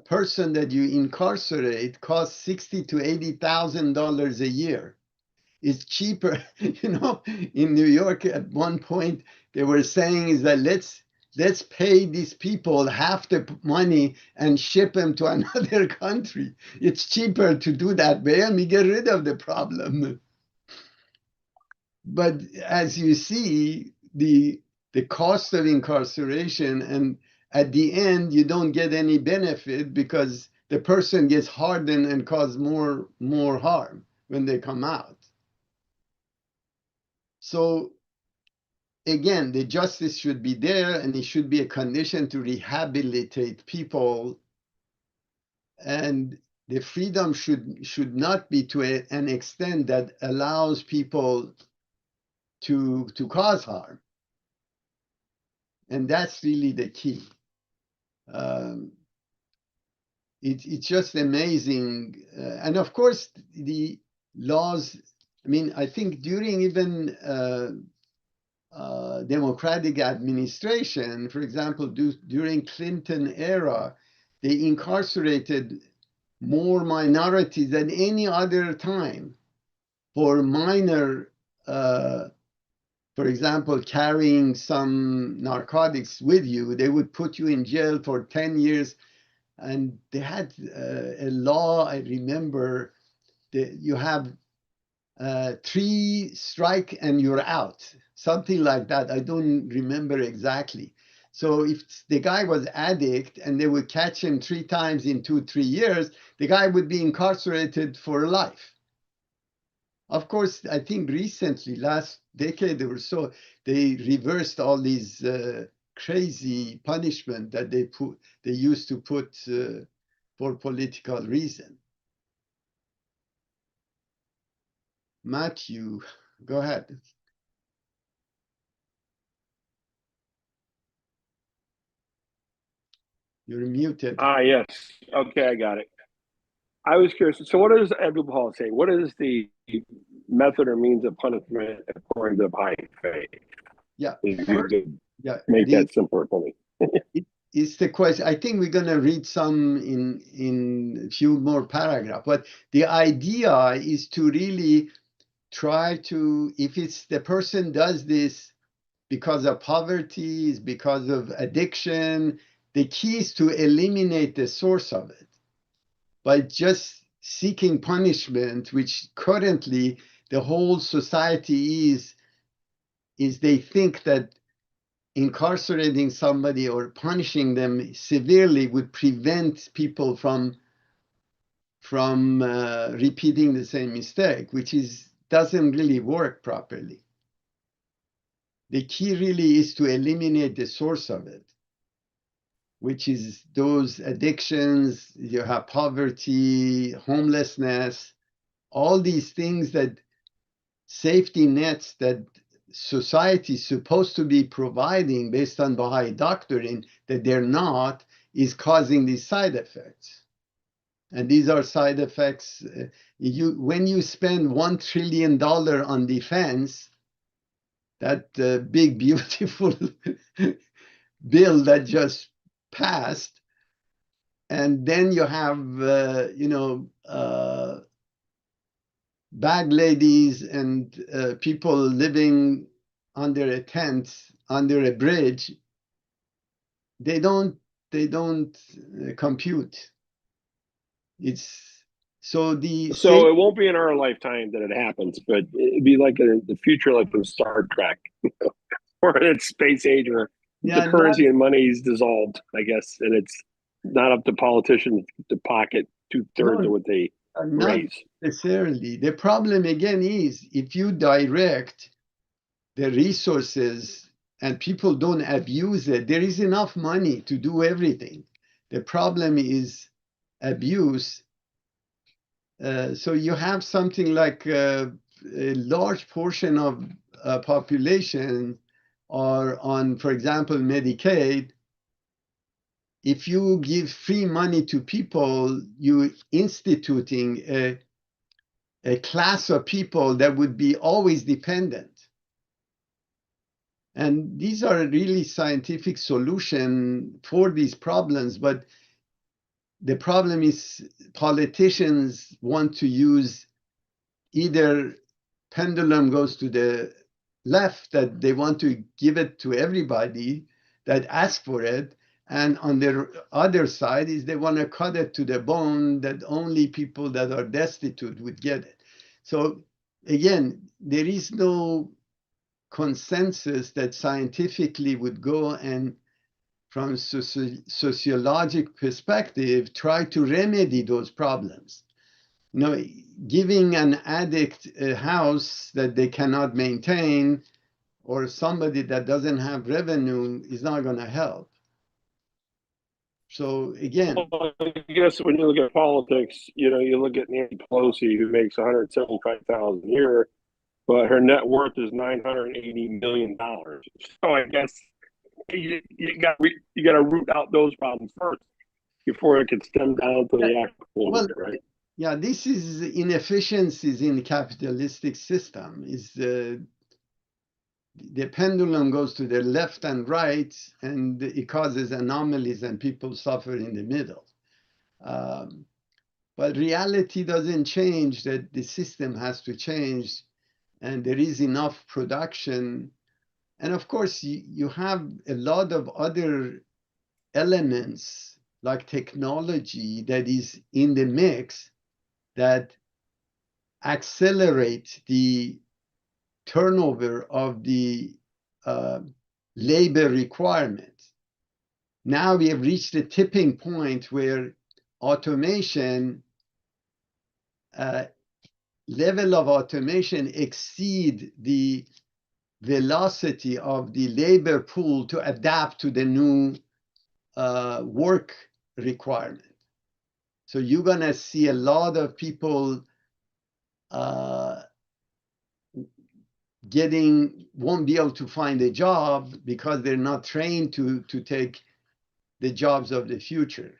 person that you incarcerate costs $60,000 to $80,000 a year. It's cheaper, in New York at one point they were saying is that let's pay these people half the money and ship them to another country. It's cheaper to do that way and we get rid of the problem. But as you see, the cost of incarceration, and at the end, you don't get any benefit because the person gets hardened and cause more harm when they come out. So again, the justice should be there and it should be a condition to rehabilitate people. And the freedom should not be to an extent that allows people to cause harm. And that's really the key. It's just amazing. And of course, the laws, I think during even democratic administration, for example, during Clinton era, they incarcerated more minorities than any other time for minor, for example, carrying some narcotics with you. They would put you in jail for 10 years. And they had a law, I remember, that you have 3 strike and you're out, something like that. I don't remember exactly. So if the guy was addict and they would catch him 3 times in 2-3 years, the guy would be incarcerated for life. Of course, I think recently, last decade or so, they reversed all these crazy punishment that they used to put for political reason. Matthew, go ahead. You're muted. Yes. Okay, I got it. I was curious. So, what does Abdu'l-Baha say? What is the method or means of punishment according to the Baha'i faith? Yeah. If you could Yeah. make that simpler for me. It's the question. I think we're going to read some in a few more paragraphs. But the idea is to really try to, if it's the person does this because of poverty, is because of addiction, the key is to eliminate the source of it by just seeking punishment, which currently the whole society is they think that incarcerating somebody or punishing them severely would prevent people from repeating the same mistake, which doesn't really work properly. The key really is to eliminate the source of it, which is those addictions. You have poverty, homelessness, all these things, that safety nets that society is supposed to be providing based on Baha'i doctrine, that they're not, is causing these side effects. And these are side effects. When you spend $1 trillion on defense, that big, beautiful bill that just passed, and then you have, bag ladies and people living under a tent, under a bridge, they don't compute. So it won't be in our lifetime that it happens, but it'd be like the future, like from Star Trek, or in its space age, where the currency and money is dissolved, I guess, and it's not up to politicians to pocket 2/3 of what they raise. Not necessarily. The problem again is, if you direct the resources and people don't abuse it, there is enough money to do everything. The problem is abuse. So you have something like a large portion of population are on, for example, Medicaid. If you give free money to people, you instituting a class of people that would be always dependent. And these are really scientific solutions for these problems, but the problem is politicians want to use, either pendulum goes to the left, that they want to give it to everybody that asks for it, and on the other side is they want to cut it to the bone, that only people that are destitute would get it. So again, there is no consensus that scientifically would go and, from sociologic perspective, try to remedy those problems. Giving an addict a house that they cannot maintain, or somebody that doesn't have revenue, is not going to help. So again, I guess when you look at politics, you look at Nancy Pelosi, who makes $175,000 a year, but her net worth is $980 million. So I guess you got to root out those problems first before it can stem down to the actual, right? Yeah, this is inefficiencies in the capitalistic system. The pendulum goes to the left and right, and it causes anomalies, and people suffer in the middle. But reality doesn't change, that the system has to change, and there is enough production. And of course, you have a lot of other elements like technology that is in the mix that accelerate the turnover of the labor requirements. Now we have reached a tipping point where automation, level of automation exceed the velocity of the labor pool to adapt to the new work requirement. So you're gonna see a lot of people won't be able to find a job because they're not trained to take the jobs of the future.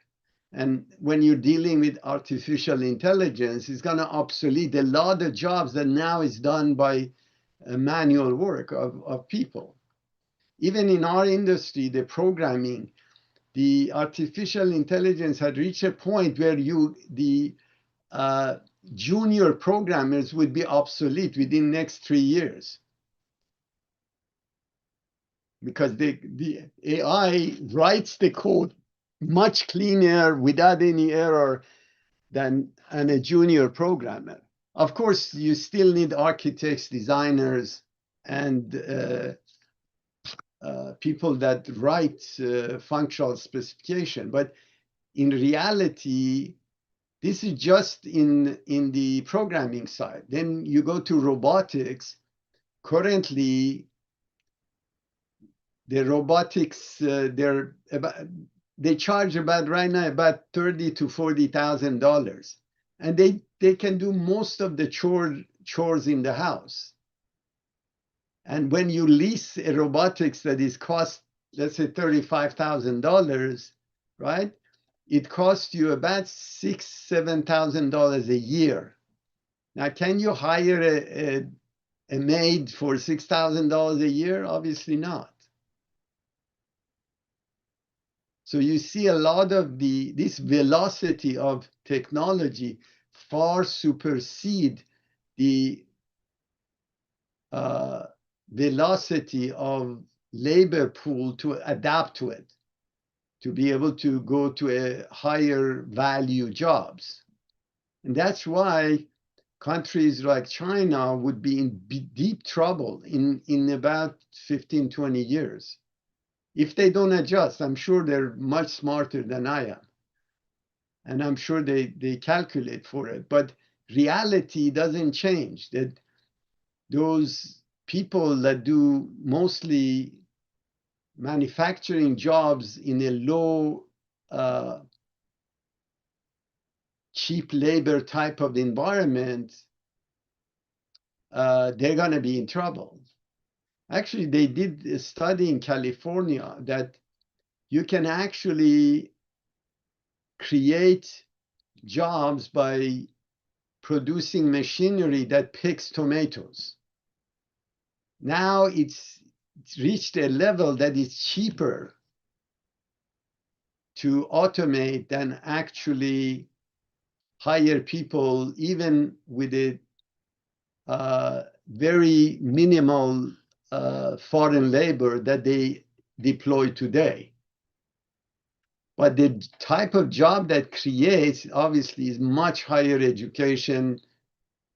And when you're dealing with artificial intelligence, it's going to obsolete a lot of jobs that now is done by manual work of people. Even in our industry, the programming, the artificial intelligence had reached a point where the junior programmers would be obsolete within the next 3 years. Because the AI writes the code much cleaner without any error than a junior programmer. Of course, you still need architects, designers, and people that write functional specification. But in reality, this is just in the programming side. Then you go to robotics. Currently, the robotics, they charge about right now about $30,000 to $40,000, and they can do most of the chores in the house. And when you lease a robotics that is cost, let's say $35,000, right? It costs you about $6,000 to $7,000 a year. Now, can you hire a maid for $6,000 a year? Obviously not. So you see a lot of this velocity of technology far supersede the velocity of labor pool to adapt to it, to be able to go to a higher value jobs. And that's why countries like China would be in deep trouble in about 15, 20 years. If they don't adjust, I'm sure they're much smarter than I am. And I'm sure they calculate for it. But reality doesn't change. That those people that do mostly manufacturing jobs in a low, cheap labor type of environment, they're going to be in trouble. Actually, they did a study in California that you can actually create jobs by producing machinery that picks tomatoes. Now it's reached a level that is cheaper to automate than actually hire people, even with a very minimal foreign labor that they deploy today. But the type of job that creates, obviously, is much higher education,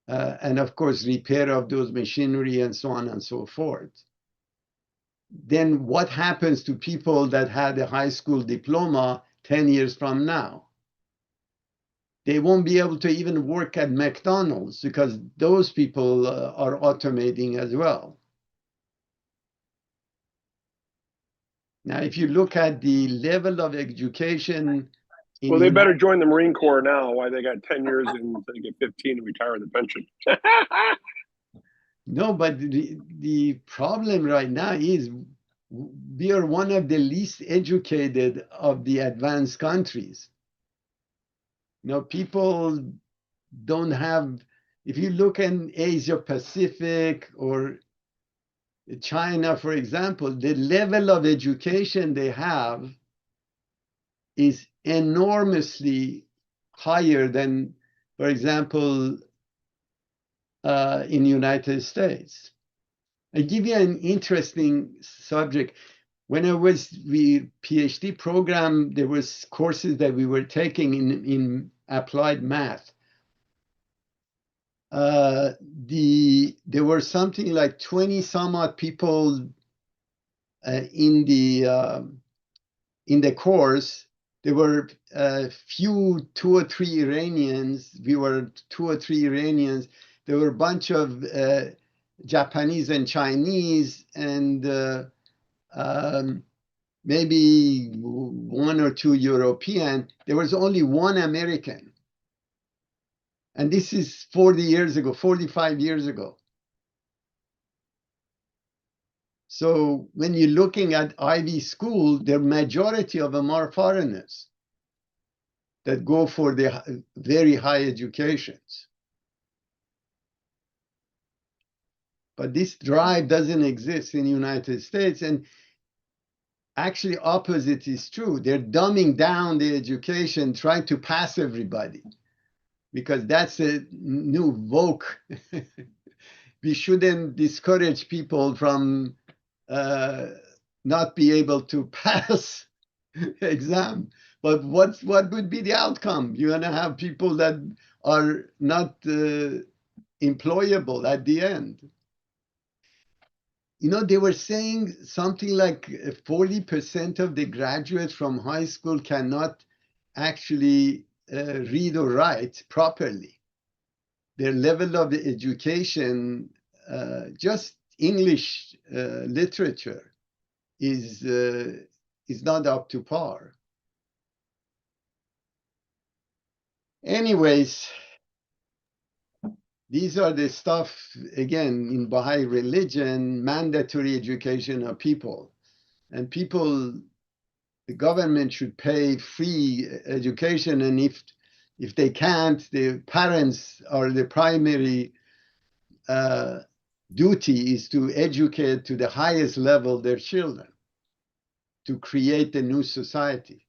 and of course, repair of those machinery and so on and so forth. Then what happens to people that had a high school diploma 10 years from now? They won't be able to even work at McDonald's because those people are automating as well. Now, if you look at the level of education, well, they better join the Marine Corps now. Why they got 10 years and they get 15 and retire the pension. No, but the problem right now is we are one of the least educated of the advanced countries. You know, people don't have, if you look in Asia Pacific or China, for example, the level of education they have is enormously higher than, for example, in the United States. I give you an interesting subject. When I was the PhD program, there was courses that we were taking in applied math. There were something like 20 some odd people in the course. There were two or three Iranians. We were 2 or 3 Iranians. There were a bunch of Japanese and Chinese, and maybe 1 or 2 European. There was only 1 American. And this is 40 years ago, 45 years ago. So when you're looking at Ivy School, the majority of them are foreigners that go for the very high educations. But this drive doesn't exist in the United States. And actually opposite is true. They're dumbing down the education, trying to pass everybody, because that's a new vogue. We shouldn't discourage people from not be able to pass exam. But what would be the outcome? You're gonna have people that are not employable at the end. You know, they were saying something like 40% of the graduates from high school cannot actually read or write properly. Their level of education, just English literature, is not up to par. Anyways, these are the stuff, again, in Baha'i religion, mandatory education of people. And people, the government should pay free education, and if they can't, the parents are the primary duty is to educate to the highest level their children, to create a new society.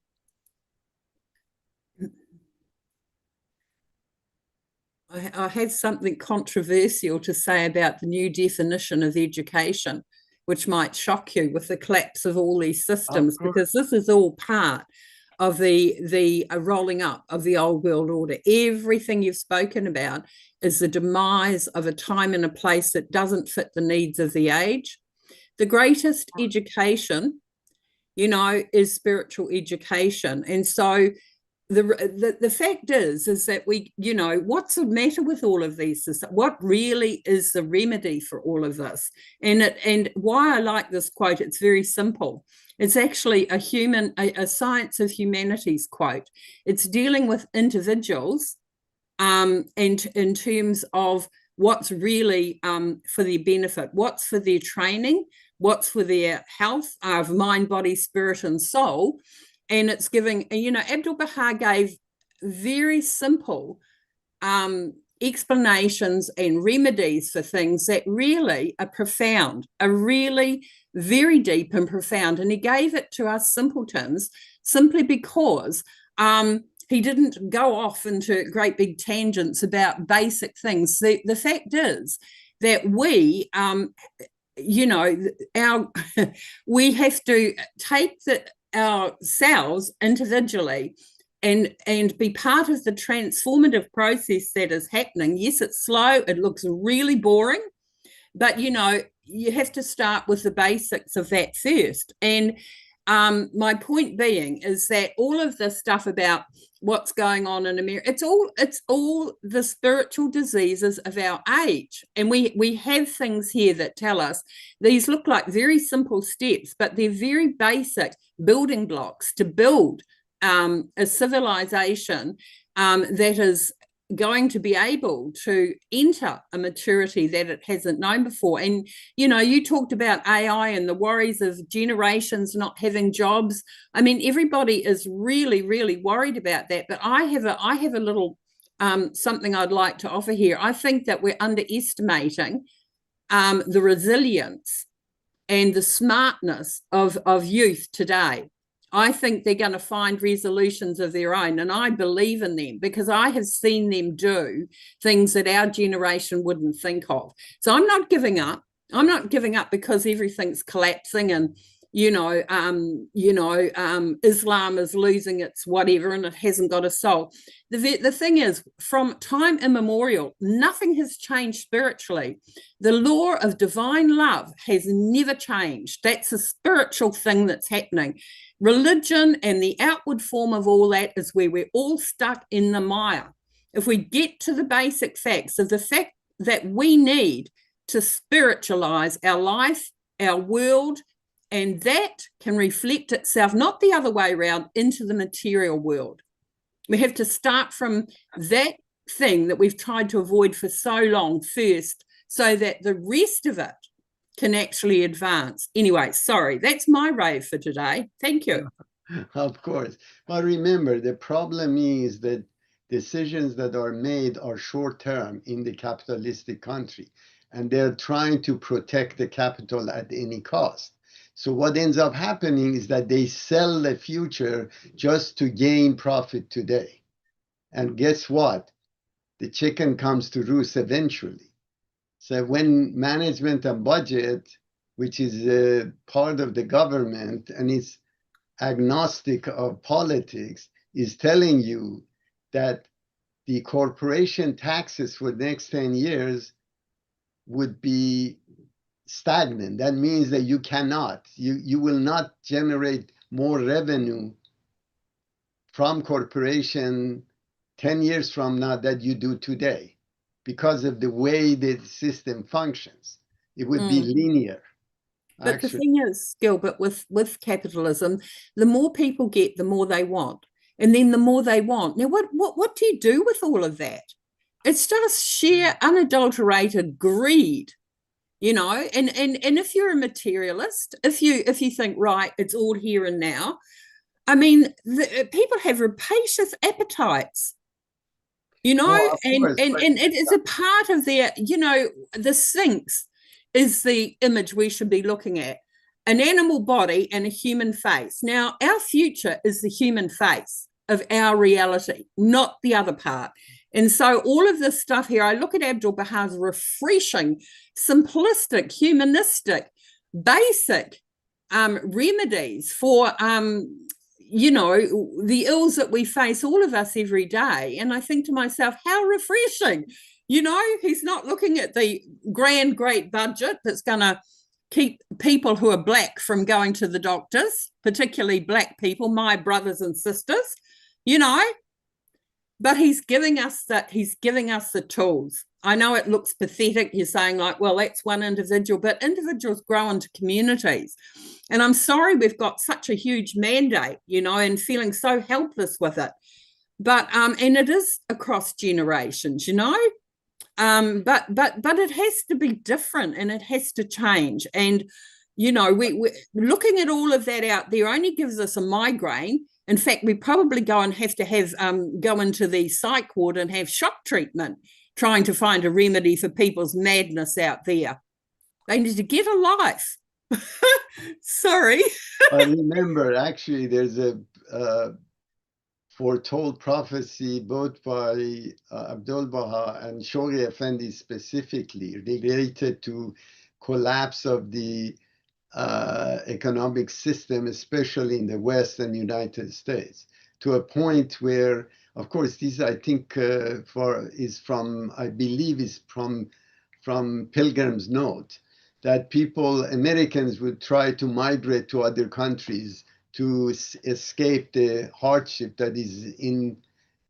I have something controversial to say about the new definition of education, which might shock you with the collapse of all these systems, because this is all part of the rolling up of the old world order. Everything you've spoken about is the demise of a time and a place that doesn't fit the needs of the age. The greatest education, you know, is spiritual education. And so the fact is that we, you know, what's the matter with all of these? What really is the remedy for all of this? And why I like this quote, it's very simple. It's actually a science of humanities quote. It's dealing with individuals and in terms of what's really for their benefit, what's for their training, what's for their health of mind, body, spirit, and soul. And it's giving, you know, Abdu'l-Baha gave very simple explanations and remedies for things that really are profound, are really very deep and profound. And he gave it to us simpletons simply because he didn't go off into great big tangents about basic things. The fact is that we, you know, we have to take ourselves individually and be part of the transformative process that is happening. Yes, it's slow, it looks really boring, but you know, you have to start with the basics of that first. And my point being is that all of this stuff about what's going on in America, it's all the spiritual diseases of our age. And we have things here that tell us these look like very simple steps, but they're very basic building blocks to build a civilization that is going to be able to enter a maturity that it hasn't known before. And you know, you talked about AI and the worries of generations not having jobs. I mean, everybody is really, really worried about that. But I have a little something I'd like to offer here. I think that we're underestimating the resilience and the smartness of youth today. I think they're going to find resolutions of their own, and I believe in them because I have seen them do things that our generation wouldn't think of. So I'm not giving up. I'm not giving up because everything's collapsing and Islam is losing its whatever and it hasn't got a soul. The thing is, from time immemorial, nothing has changed spiritually. The law of divine love has never changed. That's a spiritual thing that's happening. Religion and the outward form of all that is where we're all stuck in the mire. If we get to the basic facts of the fact that we need to spiritualize our life, our world, and that can reflect itself, not the other way around, into the material world. We have to start from that thing that we've tried to avoid for so long first, so that the rest of it can actually advance. Anyway, sorry, that's my rave for today. Thank you. Of course. But remember, the problem is that decisions that are made are short-term in the capitalistic country, and they're trying to protect the capital at any cost. So what ends up happening is that they sell the future just to gain profit today. And guess what? The chicken comes to roost eventually. So when management and budget, which is a part of the government and is agnostic of politics, is telling you that the corporation taxes for the next 10 years would be stagnant. That means that you will not generate more revenue from corporation 10 years from now that you do today because of the way the system functions. It would be linear. But actually, the thing is, Gilbert, with capitalism, the more people get, the more they want. And then the more they want. Now, what do you do with all of that? It's just sheer unadulterated greed. And if you're a materialist, if you think, right, it's all here and now, I mean, people have rapacious appetites, and it is a part of their, the Sphinx is the image we should be looking at, an animal body and a human face. Now, our future is the human face of our reality, not the other part. And so all of this stuff here, I look at Abdu'l-Baha's refreshing, simplistic, humanistic, basic remedies for, the ills that we face, all of us every day. And I think to myself, how refreshing. He's not looking at the grand, great budget that's going to keep people who are Black from going to the doctors, particularly Black people, my brothers and sisters, but he's giving us the tools. I know it looks pathetic. You're saying like, well, that's one individual, but individuals grow into communities. And I'm sorry we've got such a huge mandate, and feeling so helpless with it. But and it is across generations, but it has to be different and it has to change. And we looking at all of that out there only gives us a migraine. In fact, we probably go and have to go into the psych ward and have shock treatment, trying to find a remedy for people's madness out there. They need to get a life. Sorry. I remember, actually, there's a foretold prophecy both by Abdu'l-Baha and Shoghi Effendi specifically related to collapse of the economic system, especially in the West and United States, to a point where, of course, this I think is from Pilgrim's Note, that Americans would try to migrate to other countries to escape the hardship that is in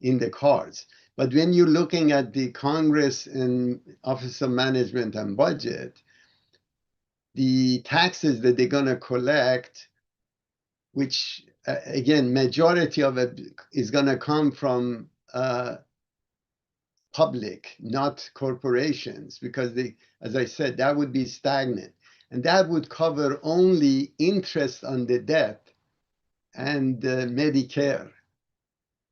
the cards. But when you're looking at the Congress and Office of Management and Budget, the taxes that they're going to collect, which again, majority of it is going to come from public, not corporations, because as I said, that would be stagnant. And that would cover only interest on the debt and Medicare.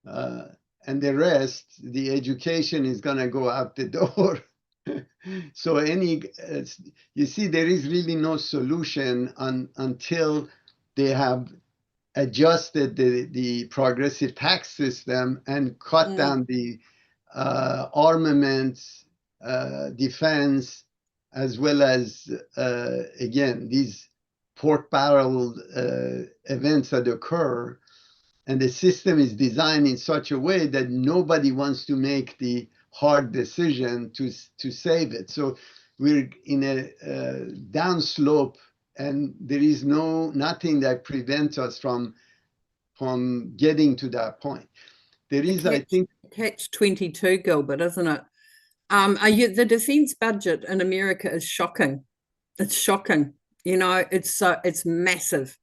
And the rest, the education is going to go out the door. So you see, there is really no solution until they have adjusted the progressive tax system and cut down the armaments, defense, as well as, again, these pork barrel events that occur. And the system is designed in such a way that nobody wants to make the hard decision to save it. So we're in a downslope, and there is nothing that prevents us from getting to that point. There is, I think, catch-22, Gilbert, isn't it? The defense budget in America is shocking. It's shocking. You know, it's massive.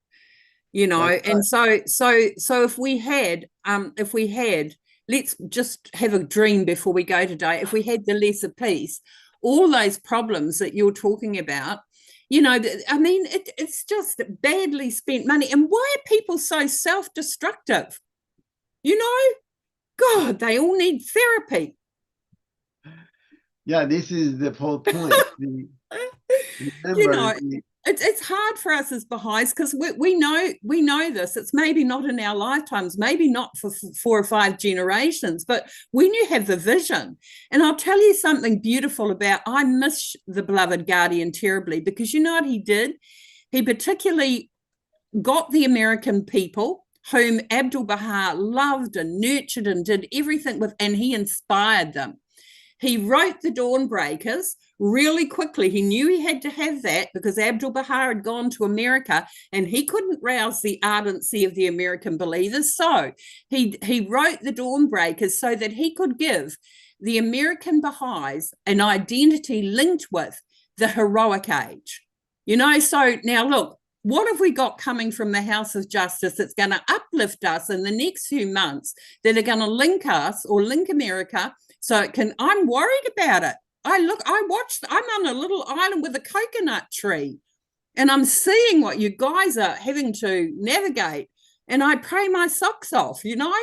You know, and so if we had, let's just have a dream before we go today. If we had the lesser peace, all those problems that you're talking about, you know, I mean, it's just badly spent money. And why are people so self-destructive? You know, God, they all need therapy. Yeah, this is the whole point. Remember, you know, it's hard for us as Baha'is because we know this. It's maybe not in our lifetimes, maybe not for 4 or 5 generations, but when you have the vision, and I'll tell you something beautiful about, I miss the beloved guardian terribly, because you know what he did? He particularly got the American people, whom Abdu'l-Baha loved and nurtured and did everything with, and he inspired them. He wrote the Dawnbreakers really quickly. He knew he had to have that because Abdu'l-Baha had gone to America and he couldn't rouse the ardency of the American believers. So he wrote the Dawnbreakers so that he could give the American Baha'is an identity linked with the heroic age. You know, so now look, what have we got coming from the House of Justice that's going to uplift us in the next few months, that are going to link us or link America so it can, I'm worried about it. I'm on a little island with a coconut tree and I'm seeing what you guys are having to navigate, and I pray my socks off, you know,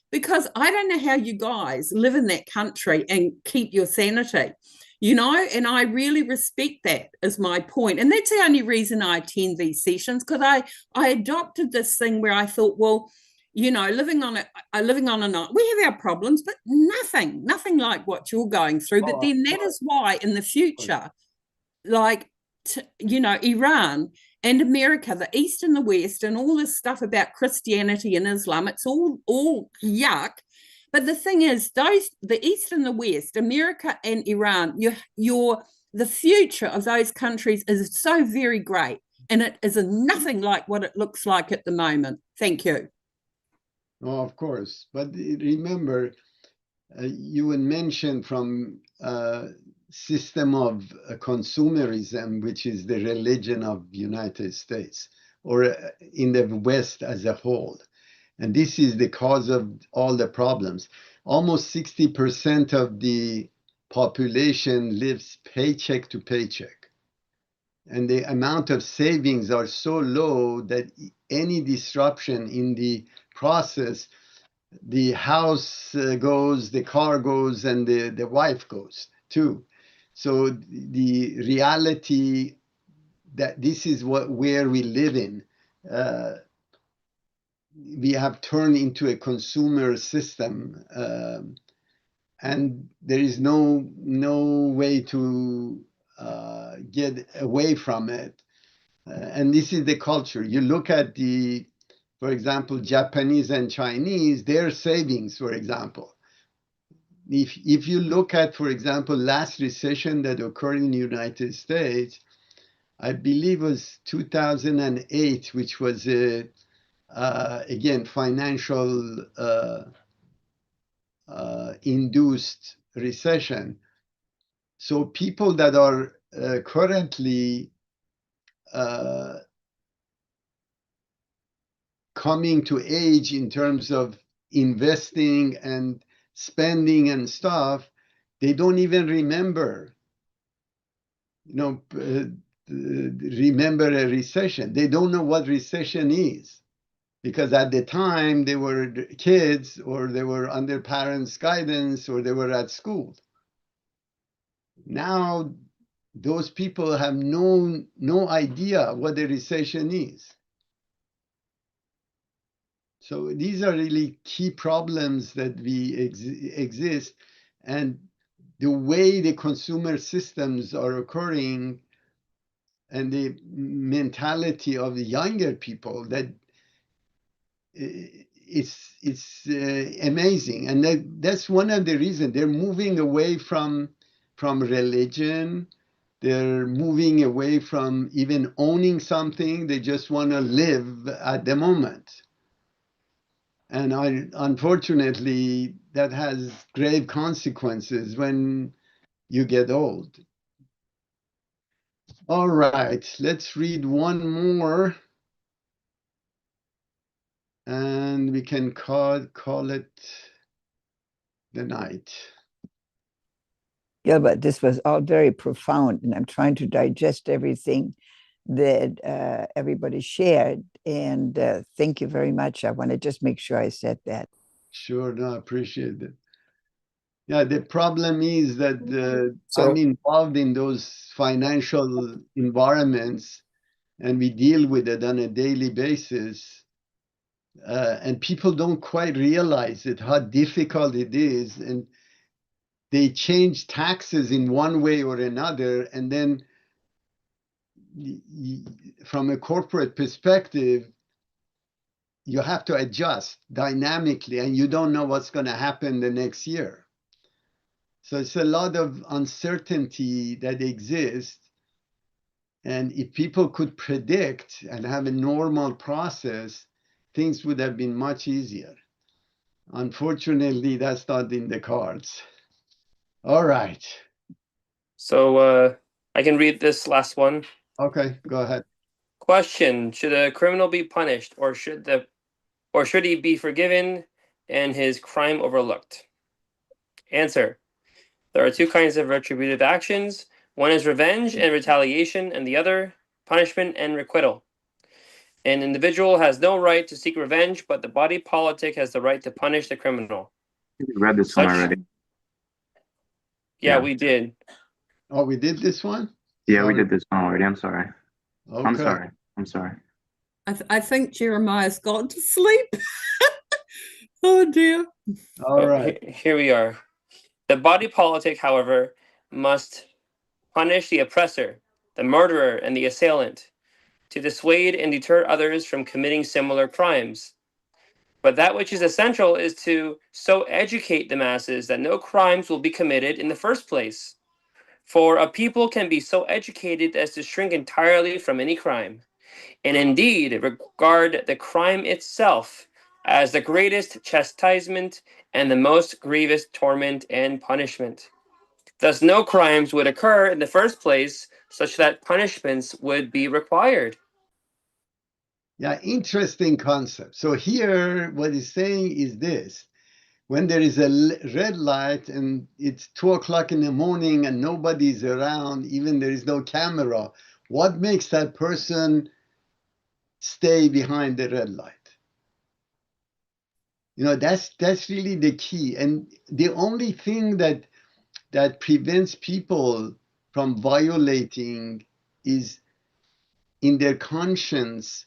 because I don't know how you guys live in that country and keep your sanity, you know, and I really respect that as my point. And that's the only reason I attend these sessions, because I adopted this thing where I thought, well, you know, living on an island, we have our problems, but nothing like what you're going through. But then that is why in the future, like, you know, Iran and America, the East and the West, and all this stuff about Christianity and Islam, it's all yuck. But the thing is, the East and the West, America and Iran, the future of those countries is so very great, and it is nothing like what it looks like at the moment. Thank you. Oh, of course. But remember, you had mentioned from system of consumerism, which is the religion of the United States, or in the West as a whole. And this is the cause of all the problems. Almost 60% of the population lives paycheck to paycheck. And the amount of savings are so low that any disruption in the process, the house goes, the car goes, and the wife goes too. So the reality that this is where we live in, we have turned into a consumer system, and there is no way to get away from it. And this is the culture. You look at for example, Japanese and Chinese, their savings, for example. If you look at, for example, last recession that occurred in the United States, I believe it was 2008, which was again, financial induced recession. So people that are currently coming to age in terms of investing and spending and stuff, they don't even remember, remember a recession. They don't know what recession is, because at the time they were kids, or they were under parents' guidance, or they were at school. Now, those people have no idea what a recession is. So these are really key problems that we exist, and the way the consumer systems are occurring and the mentality of the younger people, that it's amazing. And that's one of the reasons they're moving away from religion. They're moving away from even owning something. They just want to live at the moment. And unfortunately, that has grave consequences when you get old. All right, let's read one more. And we can call it the night. Yeah, but this was all very profound, and I'm trying to digest everything that everybody shared. And thank you very much. I want to just make sure I said that. Sure, no, I appreciate it. Yeah, the problem is that So- I'm involved in those financial environments, and we deal with it on a daily basis. And people don't quite realize it, how difficult it is. And they change taxes in one way or another, and then from a corporate perspective, you have to adjust dynamically, and you don't know what's going to happen the next year. So it's a lot of uncertainty that exists. And if people could predict and have a normal process, things would have been much easier. Unfortunately, that's not in the cards. All right. So I can read this last one. Okay, go ahead. Question: should a criminal be punished, or should he be forgiven and his crime overlooked? Answer: there are two kinds of retributive actions. One is revenge and retaliation, and the other, punishment and requital. An individual has no right to seek revenge, but the body politic has the right to punish the criminal. We read this one Such- already. Yeah, Yeah. we did. Oh, we did this one? Yeah, we Sorry. did this one already. I'm sorry. Okay. I'm sorry. I'm sorry. I think Jeremiah's gone to sleep. Oh dear. All right. Here we are. The body politic, however, must punish the oppressor, the murderer, and the assailant, to dissuade and deter others from committing similar crimes. But that which is essential is to so educate the masses that no crimes will be committed in the first place. For a people can be so educated as to shrink entirely from any crime, and indeed regard the crime itself as the greatest chastisement and the most grievous torment and punishment. Thus, no crimes would occur in the first place, such that punishments would be required. Yeah, interesting concept. So here, what he's saying is this. When there is a red light and it's 2:00 in the morning and nobody's around, even there is no camera, what makes that person stay behind the red light? You know, that's really the key. And the only thing that prevents people from violating is in their conscience,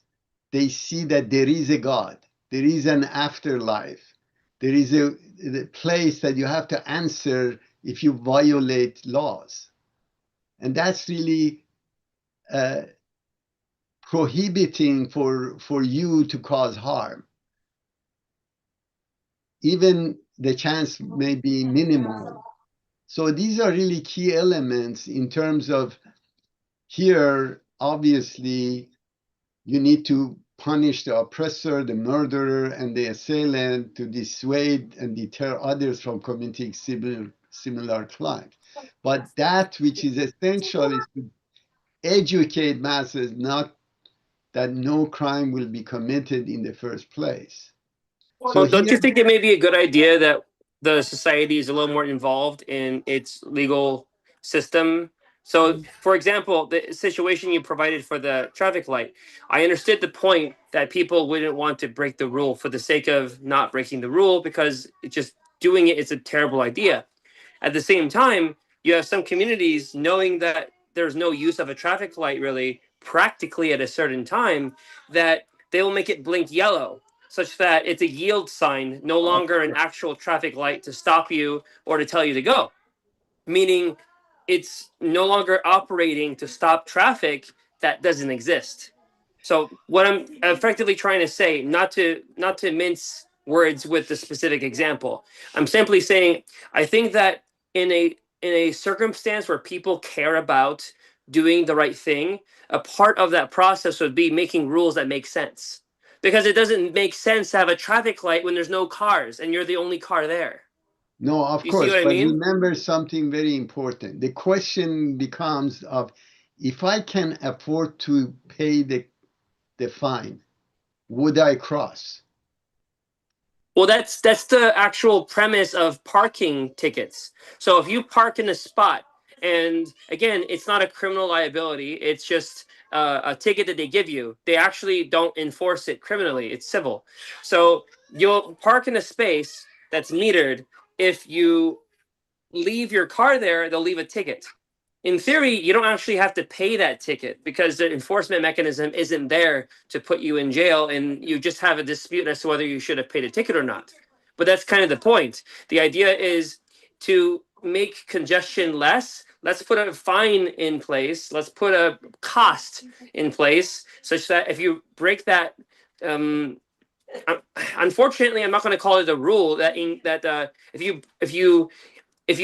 they see that there is a God, there is an afterlife, there is a place that you have to answer if you violate laws. And that's really prohibiting for you to cause harm. Even the chance may be minimal. So these are really key elements in terms of here, obviously, you need to punish the oppressor, the murderer, and the assailant to dissuade and deter others from committing similar crimes. But that which is essential is to educate masses, not that no crime will be committed in the first place. Well, don't you think it may be a good idea that the society is a little more involved in its legal system? So, for example, the situation you provided for the traffic light, I understood the point that people wouldn't want to break the rule for the sake of not breaking the rule because just doing it is a terrible idea. At the same time, you have some communities knowing that there's no use of a traffic light really practically at a certain time, that they will make it blink yellow such that it's a yield sign, no longer an actual traffic light to stop you or to tell you to go. Meaning it's no longer operating to stop traffic that doesn't exist. So what I'm effectively trying to say, not to mince words with the specific example, I'm simply saying I think that in a circumstance where people care about doing the right thing, a part of that process would be making rules that make sense. Because it doesn't make sense to have a traffic light when there's no cars and you're the only car there. No, of You see course, what I but mean? remember something very important. The question becomes of if I can afford to pay the fine, would I cross? Well, that's the actual premise of parking tickets. So if you park in a spot, and again, it's not a criminal liability, it's just a ticket that they give you. They actually don't enforce it criminally, it's civil. So you'll park in a space that's metered. If you leave your car there, they'll leave a ticket. In theory, you don't actually have to pay that ticket because the enforcement mechanism isn't there to put you in jail, and you just have a dispute as to whether you should have paid a ticket or not. But that's kind of the point. The idea is to make congestion less. Let's put a fine in place. Let's put a cost in place such that if you break that, unfortunately, I'm not going to call it a rule that if you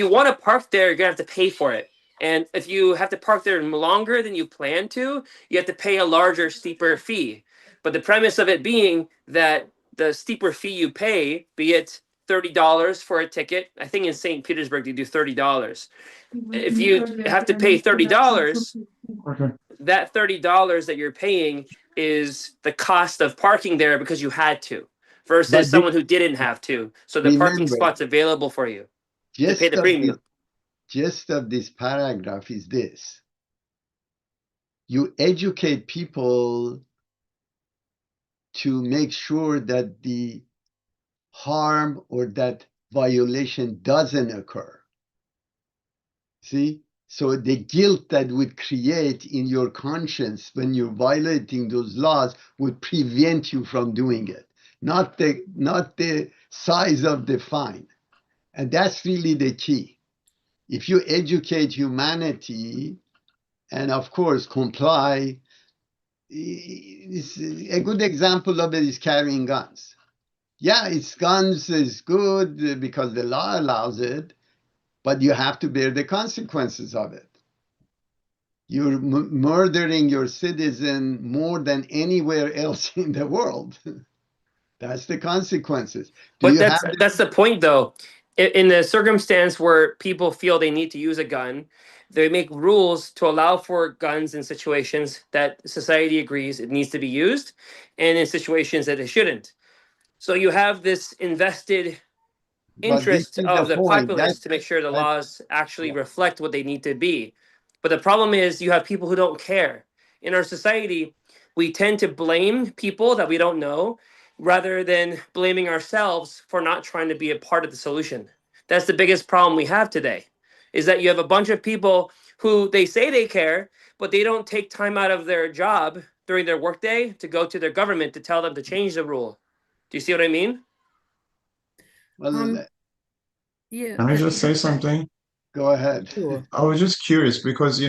want to park there, you're gonna have to pay for it. And if you have to park there longer than you plan to, you have to pay a larger, steeper fee. But the premise of it being that the steeper fee you pay, be it $30 for a ticket, I think in St. Petersburg they do $30. If you have to pay $30, Okay. that $30 that you're paying is the cost of parking there because you had to, versus But someone who didn't have to. So the parking remember, spot's available for you to pay gist the of premium. gist of this paragraph is this. You educate people to make sure that the harm or that violation doesn't occur. See? So the guilt that would create in your conscience when you're violating those laws would prevent you from doing it, not the size of the fine. And that's really the key. If you educate humanity and of course comply, a good example of it is carrying guns. Yeah, guns is good because the law allows it, but you have to bear the consequences of it. You're murdering your citizen more than anywhere else in the world. That's the consequences. But that's the point, though. In the circumstance where people feel they need to use a gun, they make rules to allow for guns in situations that society agrees it needs to be used, and in situations that it shouldn't. So you have this invested But this interest is of the the point. populace to make sure the That- laws actually reflect what they need to be. But the problem is you have people who don't care. In our society, we tend to blame people that we don't know rather than blaming ourselves for not trying to be a part of the solution. That's the biggest problem we have today, is that you have a bunch of people who they say they care, but they don't take time out of their job during their workday to go to their government to tell them to change the rule. Do you see what I mean? Well, Yeah. Can I just say something? go ahead. Sure. I was just curious because,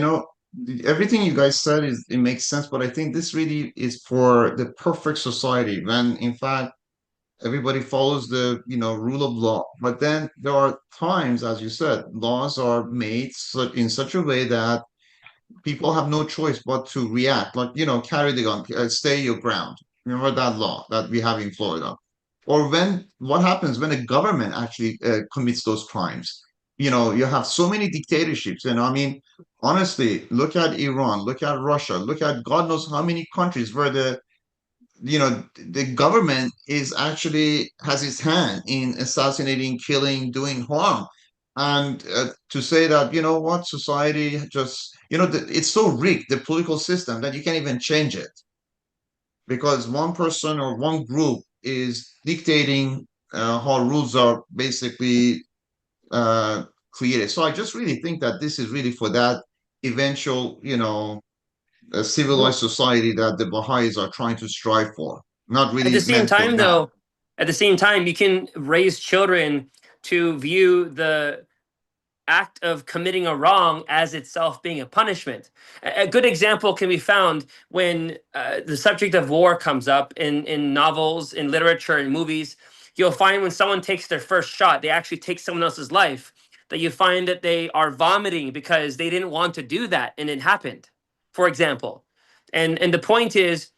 everything you guys said it makes sense, but I think this really is for the perfect society when in fact everybody follows the, rule of law. But then there are times, as you said, laws are made in such a way that people have no choice but to react, like, carry the gun, stay your ground. Remember that law that we have in Florida? Or what happens when a government actually commits those crimes? You have so many dictatorships, and I mean, honestly, look at Iran, look at Russia, look at God knows how many countries where the government is actually has its hand in assassinating, killing, doing harm. And to say that, what, society just, it's so rigged, the political system, that you can't even change it because one person or one group is dictating how rules are basically created. So I just really think that this is really for that eventual, a civilized society that the Baha'is are trying to strive for. not really At the same meant for time, that. though, at the same time, you can raise children to view the act of committing a wrong as itself being a punishment. A good example can be found when the subject of war comes up in novels, in literature, in movies. You'll find when someone takes their first shot, they actually take someone else's life, that you find that they are vomiting because they didn't want to do that and it happened, for example. And the point is,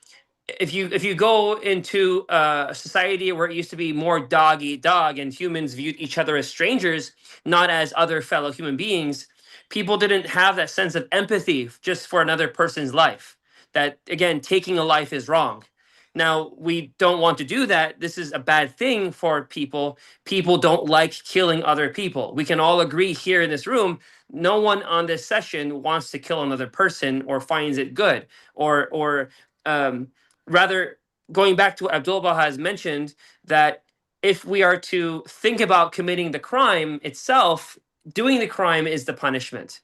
if you go into a society where it used to be more dog eat dog and humans viewed each other as strangers, not as other fellow human beings, people didn't have that sense of empathy just for another person's life. That, again, taking a life is wrong. Now, we don't want to do that. This is a bad thing for people. People don't like killing other people. We can all agree here in this room, no one on this session wants to kill another person or finds it good, or rather, going back to what Abdu'l-Baha has mentioned, that if we are to think about committing the crime itself, doing the crime is the punishment.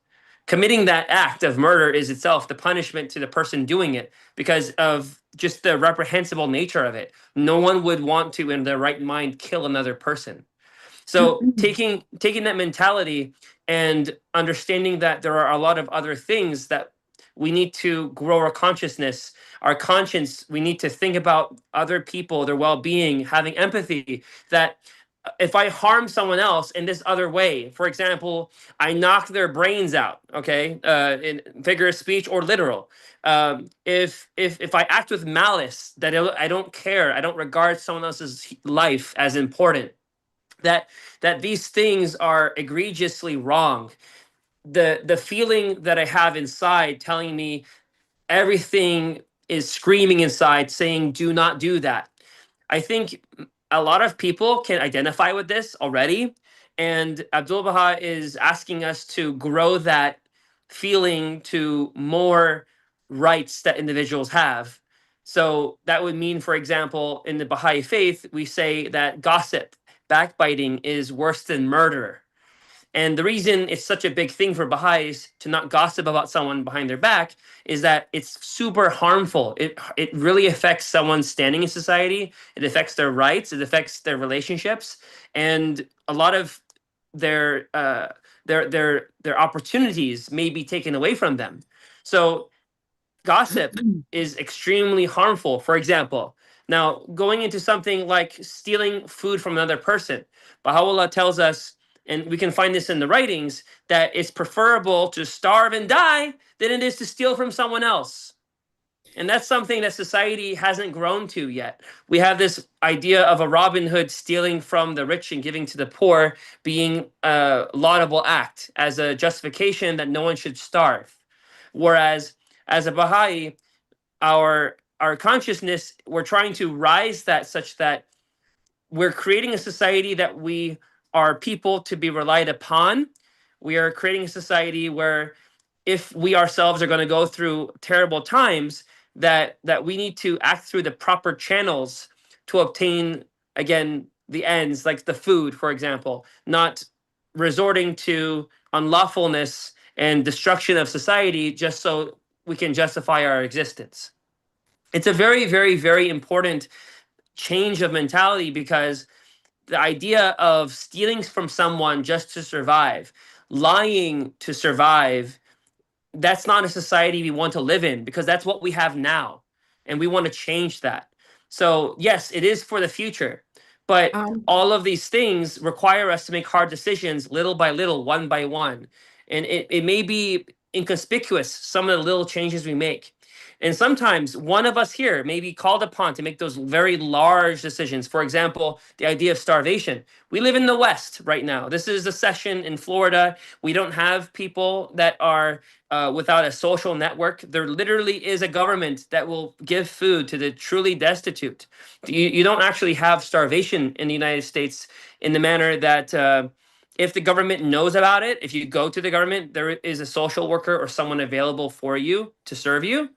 Committing that act of murder is itself the punishment to the person doing it because of just the reprehensible nature of it. No one would want to, in their right mind, kill another person. So taking that mentality and understanding that there are a lot of other things that we need to grow our consciousness, our conscience. We need to think about other people, their well-being, having empathy, that if I harm someone else in this other way, for example, I knock their brains out, okay, in figure of speech or literal. If I act with malice, that I don't care, I don't regard someone else's life as important, that these things are egregiously wrong. The feeling that I have inside telling me everything is screaming inside saying, do not do that. I think a lot of people can identify with this already. And Abdu'l-Baha is asking us to grow that feeling to more rights that individuals have. So that would mean, for example, in the Baha'i faith, we say that gossip, backbiting is worse than murder. And the reason it's such a big thing for Baha'is to not gossip about someone behind their back is that it's super harmful. It really affects someone's standing in society. It affects their rights. It affects their relationships, and a lot of their opportunities may be taken away from them. So gossip is extremely harmful. For example, now going into something like stealing food from another person, Baha'u'llah tells us, and we can find this in the writings, that it's preferable to starve and die than it is to steal from someone else. And that's something that society hasn't grown to yet. We have this idea of a Robin Hood stealing from the rich and giving to the poor being a laudable act as a justification that no one should starve. Whereas as a Baha'i, our consciousness, we're trying to rise that such that we're creating a society that we are people to be relied upon. We are creating a society where if we ourselves are going to go through terrible times, that we need to act through the proper channels to obtain, again, the ends, like the food, for example, not resorting to unlawfulness and destruction of society just so we can justify our existence. It's a very, very, very important change of mentality, because the idea of stealing from someone just to survive, lying to survive, that's not a society we want to live in, because that's what we have now, and we want to change that. So yes, it is for the future, but all of these things require us to make hard decisions little by little, one by one. And it may be inconspicuous, some of the little changes we make. And sometimes one of us here may be called upon to make those very large decisions. For example, the idea of starvation. We live in the West right now. This is a session in Florida. We don't have people that are without a social network. There literally is a government that will give food to the truly destitute. You don't actually have starvation in the United States in the manner that if the government knows about it, if you go to the government, there is a social worker or someone available for you to serve you.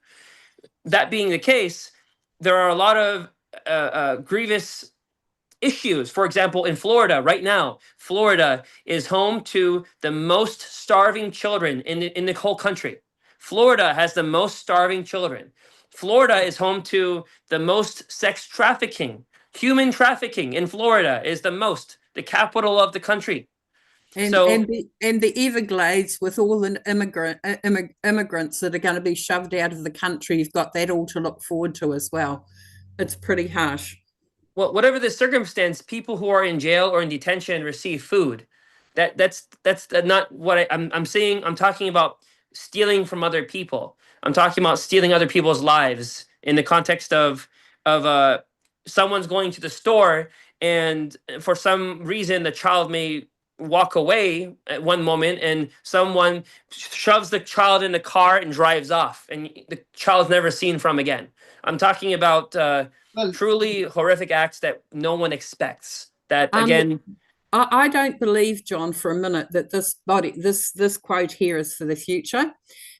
That being the case, there are a lot of grievous issues. For example, in Florida right now, Florida is home to the most starving children in the whole country. Florida has the most starving children. Florida is home to the most sex trafficking. Human trafficking in Florida is the capital of the country. And So and the Everglades with all the immigrants that are going to be shoved out of the country, you've got that all to look forward to as well. It's pretty harsh. well, whatever the circumstance, people who are in jail or in detention receive food. That's not what I'm saying. I'm talking about stealing from other people. I'm talking about stealing other people's lives in the context of someone's going to the store, and for some reason the child may walk away at one moment, and someone shoves the child in the car and drives off, and the child's never seen from again. I'm talking about truly horrific acts that no one expects. That again, I don't believe, John, for a minute that this quote here is for the future,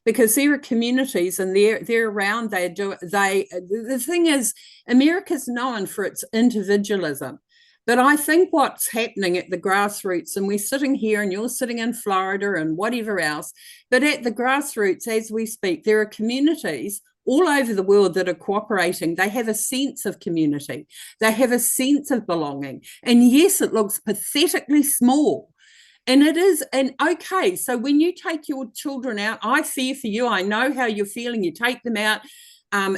because there are communities and they're around. The thing is, America's known for its individualism. But I think what's happening at the grassroots, and we're sitting here and you're sitting in Florida and whatever else, but at the grassroots, as we speak, there are communities all over the world that are cooperating. They have a sense of community. They have a sense of belonging. And yes, it looks pathetically small. And it is, and okay, so when you take your children out, I fear for you. I know how you're feeling. You take them out.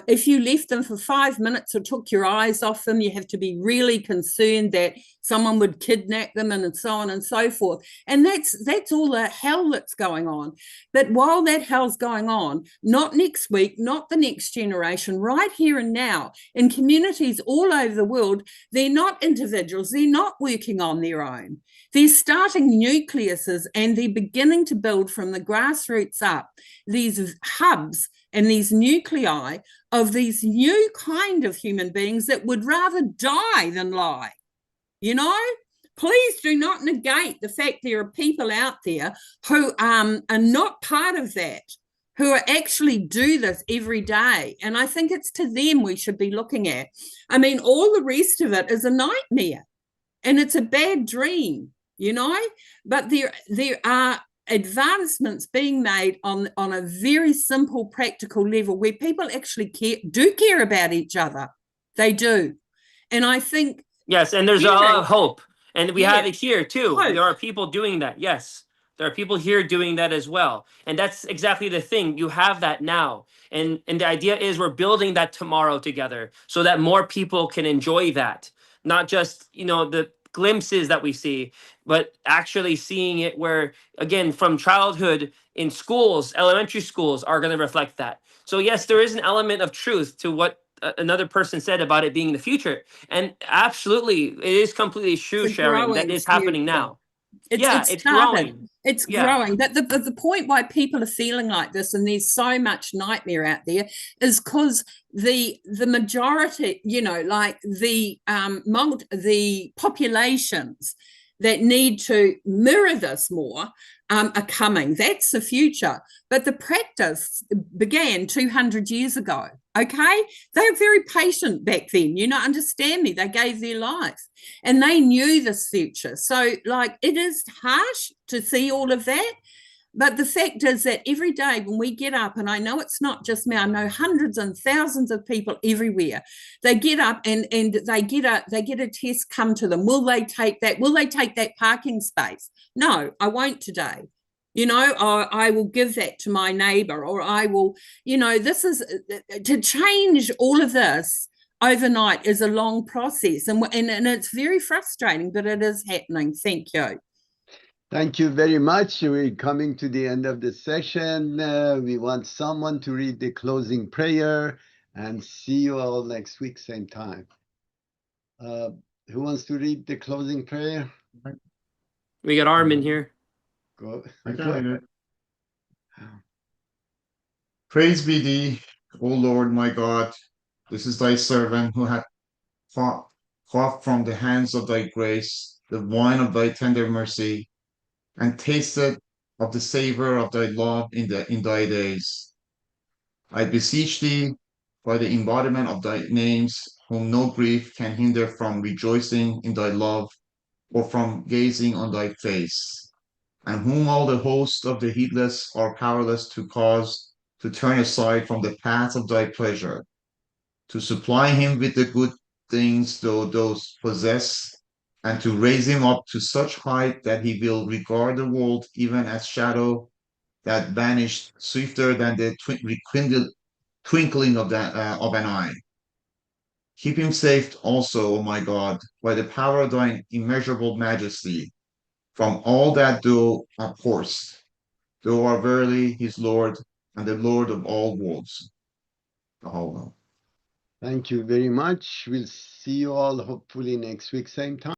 If you left them for 5 minutes or took your eyes off them, you have to be really concerned that someone would kidnap them and so on and so forth. And that's all the hell that's going on. But while that hell's going on, not next week, not the next generation, right here and now, in communities all over the world, they're not individuals. They're not working on their own. They're starting nucleuses and they're beginning to build from the grassroots up these hubs and these nuclei of these new kind of human beings that would rather die than lie. You know, please do not negate the fact there are people out there who are not part of that, who are actually do this every day. And I think it's to them we should be looking at. I mean, all the rest of it is a nightmare and it's a bad dream, you know, but there are advancements being made on a very simple, practical level where people actually do care about each other. They do. And I think... Yes, and there's a lot of hope. And we have it here too. Hope. There are people doing that. Yes, there are people here doing that as well. And that's exactly the thing. You have that now. And the idea is we're building that tomorrow together so that more people can enjoy that. Not just, you know, the glimpses that we see, but actually seeing it where, again, from childhood in schools, elementary schools are going to reflect that. So yes, there is an element of truth to what another person said about it being the future. And absolutely, it is completely true, Sharon, that is happening now. It's growing. It's growing. But the point why people are feeling like this, and there's so much nightmare out there, is because the majority, you know, like the populations that need to mirror this more are coming. That's the future. But the practice began 200 years ago, okay? They were very patient back then, you know, understand me. They gave their life and they knew this future. So, like, it is harsh to see all of that. But the fact is that every day when we get up, and I know it's not just me, I know hundreds and thousands of people everywhere, they get up and they get a test come to them. Will they take that? Will they take that parking space? No, I won't today. You know, I will give that to my neighbor, or I will, you know, this is to change all of this overnight is a long process. And it's very frustrating, but it is happening. Thank you. Thank you very much. We're coming to the end of the session. We want someone to read the closing prayer, and see you all next week, same time. Who wants to read the closing prayer? We got Armin here. Go. I can read it. Praise be thee, O Lord my God. This is thy servant who hath quaffed from the hands of thy grace the wine of thy tender mercy, and tasted of the savor of thy love in thy days. I beseech thee, by the embodiment of thy names, whom no grief can hinder from rejoicing in thy love, or from gazing on thy face, and whom all the host of the heedless are powerless to cause to turn aside from the path of thy pleasure, to supply him with the good things those possess, and to raise him up to such height that he will regard the world even as shadow that vanished swifter than the twinkling of an eye. Keep him safe also, O my God, by the power of thine immeasurable majesty, from all that thou abhorrest. Thou art verily his Lord, and the Lord of all worlds. Thank you very much. We'll see you all hopefully next week, same time.